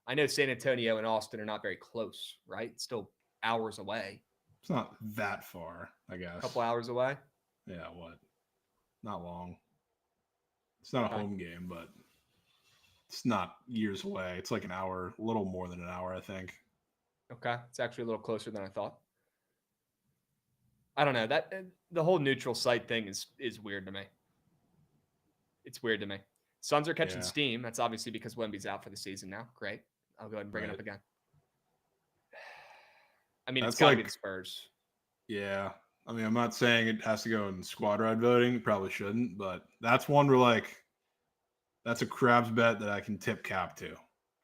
I know San Antonio and Austin are not very close, right? It's still hours away. It's not that far, I guess. A couple hours away? Yeah, what? Not long. It's not a home game, but it's not years away. It's like an hour, a little more than an hour, I think. Okay. It's actually a little closer than I thought. I don't know. That the whole neutral site thing is weird to me. It's weird to me. Suns are catching steam. That's obviously because Wemby's out for the season now. Great. I'll go ahead and bring it up again. I mean, it's got to be the Spurs. Yeah. I mean, I'm not saying it has to go in squad ride voting. Probably shouldn't, but that's one where, that's a Krabs bet that I can tip cap to.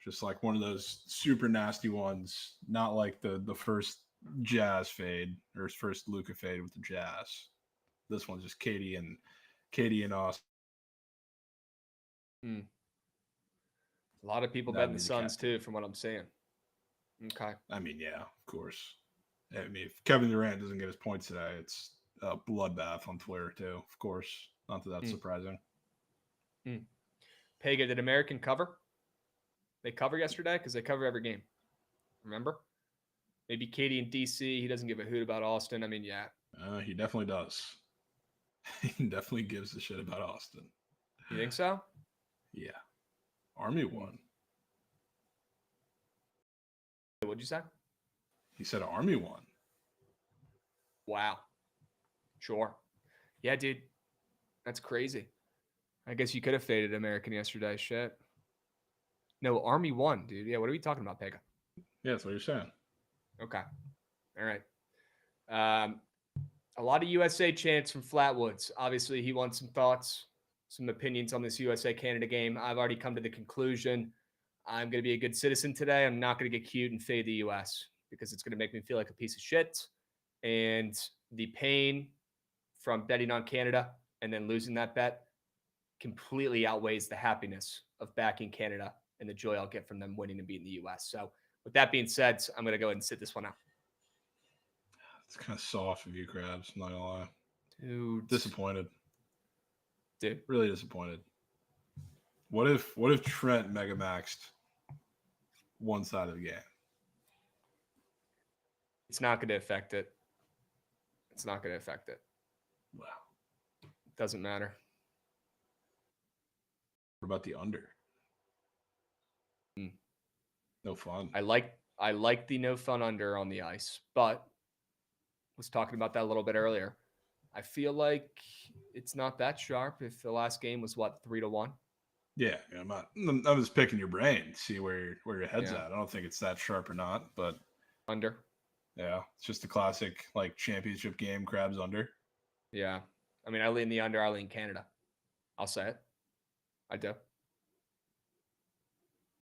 Just like one of those super nasty ones, not like the first Jazz fade or first Luka fade with the Jazz. This one's just Katie and Austin. A lot of people betting the Suns too, from what I'm seeing. Okay. I mean, yeah, of course. I mean, if Kevin Durant doesn't get his points today, it's a bloodbath on Twitter too. Of course, not that that's surprising. Pega, did American cover? They cover yesterday because they cover every game. Remember? Maybe Katie in DC. He doesn't give a hoot about Austin. I mean, yeah. He definitely does. He definitely gives a shit about Austin. You think so? Yeah. Army won. What'd you say? He said Army won. Wow. Sure. Yeah, dude. That's crazy. I guess you could have faded American yesterday. Shit. No, Army won, dude. Yeah, what are we talking about, Pega? Yeah, that's what you're saying. Okay. All right. A lot of USA chants from Flatwoods. Obviously, he wants some thoughts, some opinions on this USA-Canada game. I've already come to the conclusion I'm going to be a good citizen today. I'm not going to get cute and fade the U.S. because it's going to make me feel like a piece of shit. And the pain from betting on Canada and then losing that bet completely outweighs the happiness of backing Canada and the joy I'll get from them winning and beating the U.S. So with that being said, I'm going to go ahead and sit this one out. It's kind of soft of you, Krabs. I'm not going to lie. Dude. Disappointed. Dude. Really disappointed. What if Trent mega maxed one side of the game? It's not going to affect it. It's not going to affect it. Wow. Doesn't matter. What about the under? No fun. I like the no fun under on the ice, but was talking about that a little bit earlier. I feel like it's not that sharp if the last game was 3-1. Yeah, I'm just picking your brain, see where your head's at. I don't think it's that sharp or not, but under. Yeah, it's just a classic championship game, Krabs under. Yeah. I mean, I lean the under, I lean Canada. I'll say it. I do.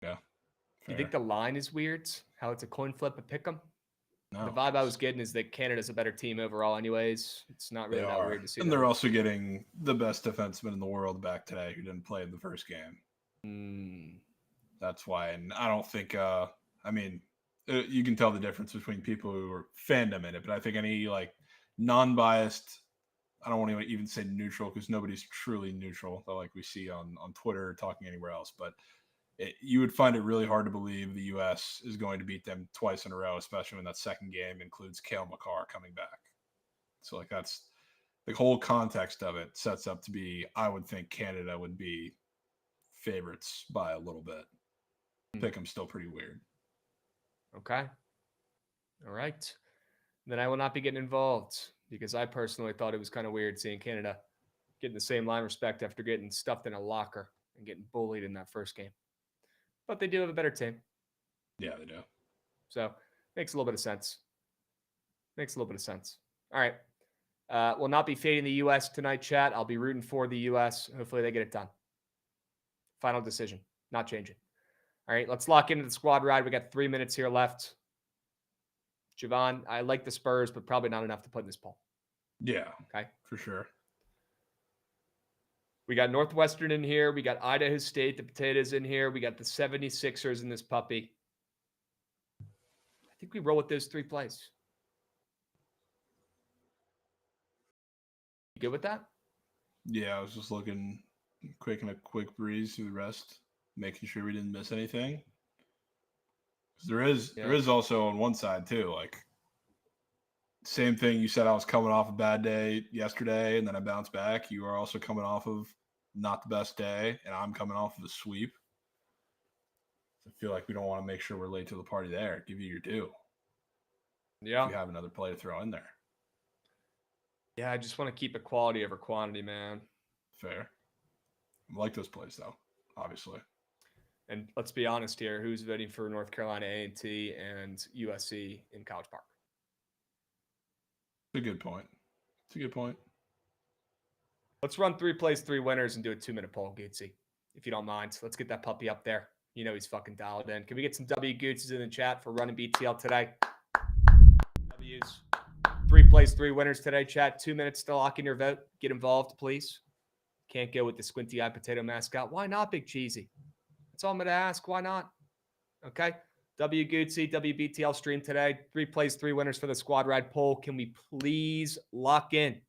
Yeah. You think the line is weird? How it's a coin flip, a pick 'em? The vibe I was getting is that Canada's a better team overall anyways. It's not really that weird to see. And they're also getting the best defenseman in the world back today who didn't play in the first game. That's why. And I don't think, you can tell the difference between people who are fandom in it, but I think any like non-biased, I don't want to even say neutral because nobody's truly neutral, like we see on Twitter or talking anywhere else, but you would find it really hard to believe the U.S. is going to beat them twice in a row, especially when that second game includes Cale Makar coming back. So, like, that's the whole context of it sets up to be, I would think Canada would be favorites by a little bit. Pick them still pretty weird. Okay. All right. Then I will not be getting involved because I personally thought it was kind of weird seeing Canada getting the same line of respect after getting stuffed in a locker and getting bullied in that first game. But they do have a better team. Yeah, they do. So makes a little bit of sense. All right. We'll not be fading the U.S. tonight, chat. I'll be rooting for the U.S. Hopefully they get it done. Final decision. Not changing. All right, let's lock into the squad ride. We got 3 minutes here left. Jovan, I like the Spurs, but probably not enough to put in this poll. Yeah. Okay. For sure. We got Northwestern in here. We got Idaho State, the Potatoes in here. We got the 76ers in this puppy. I think we roll with those 3 plays. You good with that? Yeah, I was just looking in a quick breeze through the rest, making sure we didn't miss anything. There is also on one side too, like same thing you said. I was coming off a bad day yesterday, and then I bounced back. You are also coming off of not the best day, and I'm coming off of a sweep. I feel like we don't want to make sure we're late to the party there. Give you your due. Yeah. If you have another play to throw in there. Yeah, I just want to keep it quality over quantity, man. Fair. I like those plays, though, obviously. And let's be honest here. Who's voting for North Carolina A&T and USC in College Park? It's a good point. Let's run 3 plays, 3 winners, and do a 2-minute poll, Gootsy, if you don't mind. Let's get that puppy up there. You know he's fucking dialed in. Can we get some W Gootsies in the chat for running BTL today? W's. 3 plays, 3 winners today, chat. 2 minutes to lock in your vote. Get involved, please. Can't go with the squinty-eyed potato mascot. Why not, Big Cheesy? That's all I'm going to ask. Why not? Okay. W Gootsy, WBTL stream today. 3 plays, 3 winners for the squad ride poll. Can we please lock in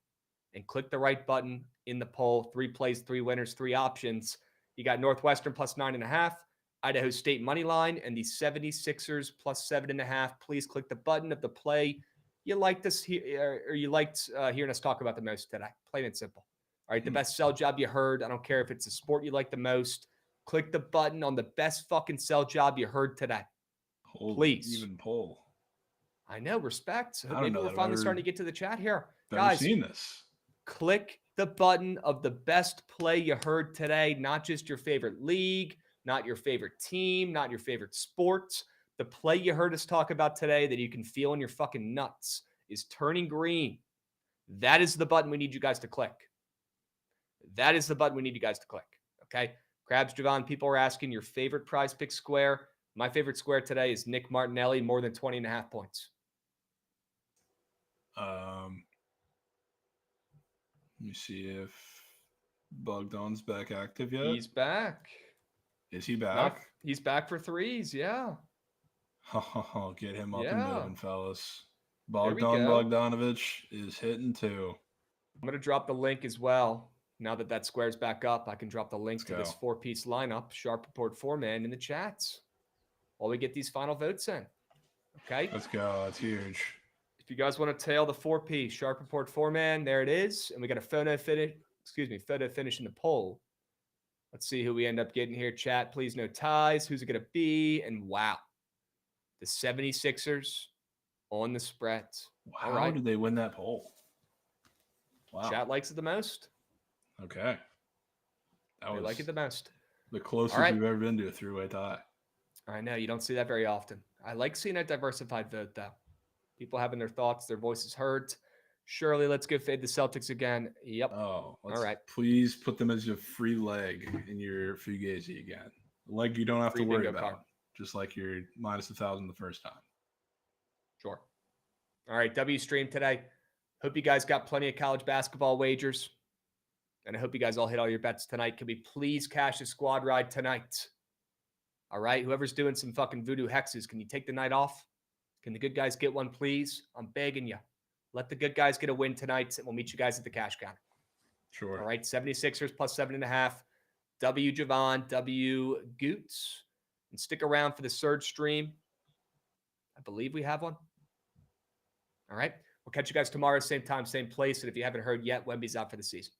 and click the right button in the poll? 3 plays, 3 winners, 3 options. You got Northwestern plus 9.5, Idaho State money line, and the 76ers plus 7.5. Please click the button of the play you liked us here, or you liked hearing us talk about the most today. Plain and simple. All right, the best sell job you heard. I don't care if it's a sport you like the most. Click the button on the best fucking sell job you heard today. Please. Even poll. I know, respect. I Maybe we're finally starting to get to the chat here. Guys, seen this. Click the button of the best play you heard today, not just your favorite league, not your favorite team, not your favorite sport. The play you heard us talk about today that you can feel in your fucking nuts is turning green. That is the button we need you guys to click. Okay? Krabs Jovan, people are asking your favorite prize pick square. My favorite square today is Nick Martinelli, more than 20.5 points. Let me see if Bogdan's back active yet. He's back. Is he back? He's back for 3s, yeah. Get him up and moving, fellas. Bogdan Bogdanovic is hitting 2. I'm going to drop the link as well. Now that square's back up, I can drop the link to this 4-piece lineup, Sharp Report 4-man, in the chats while we get these final votes in. Okay? Let's go. That's huge. If you guys want to tail the 4-piece Sharp Report 4-man, there it is. And we got a photo finish in the poll. Let's see who we end up getting here, chat. Please no ties. Who's it going to be? And wow. The 76ers on the spread. How right. Did they win that poll? Wow. Chat likes it the most. Okay. They like it the most. The closest we've ever been to a 3-way tie. I know. You don't see that very often. I like seeing a diversified vote, though. People having their thoughts, their voices heard. Surely, let's go fade the Celtics again. Yep. Oh, all right. Please put them as a free leg in your Fugazi again. Leg you don't have to worry about. Just like your minus 1,000 the first time. Sure. All right, W stream today. Hope you guys got plenty of college basketball wagers. And I hope you guys all hit all your bets tonight. Can we please cash a squad ride tonight? All right, whoever's doing some fucking voodoo hexes, can you take the night off? Can the good guys get one, please? I'm begging you. Let the good guys get a win tonight, and we'll meet you guys at the cash counter. Sure. All right, 76ers plus 7.5. W Jovan, W Goots. And stick around for the surge stream. I believe we have one. All right, we'll catch you guys tomorrow, same time, same place. And if you haven't heard yet, Wemby's out for the season.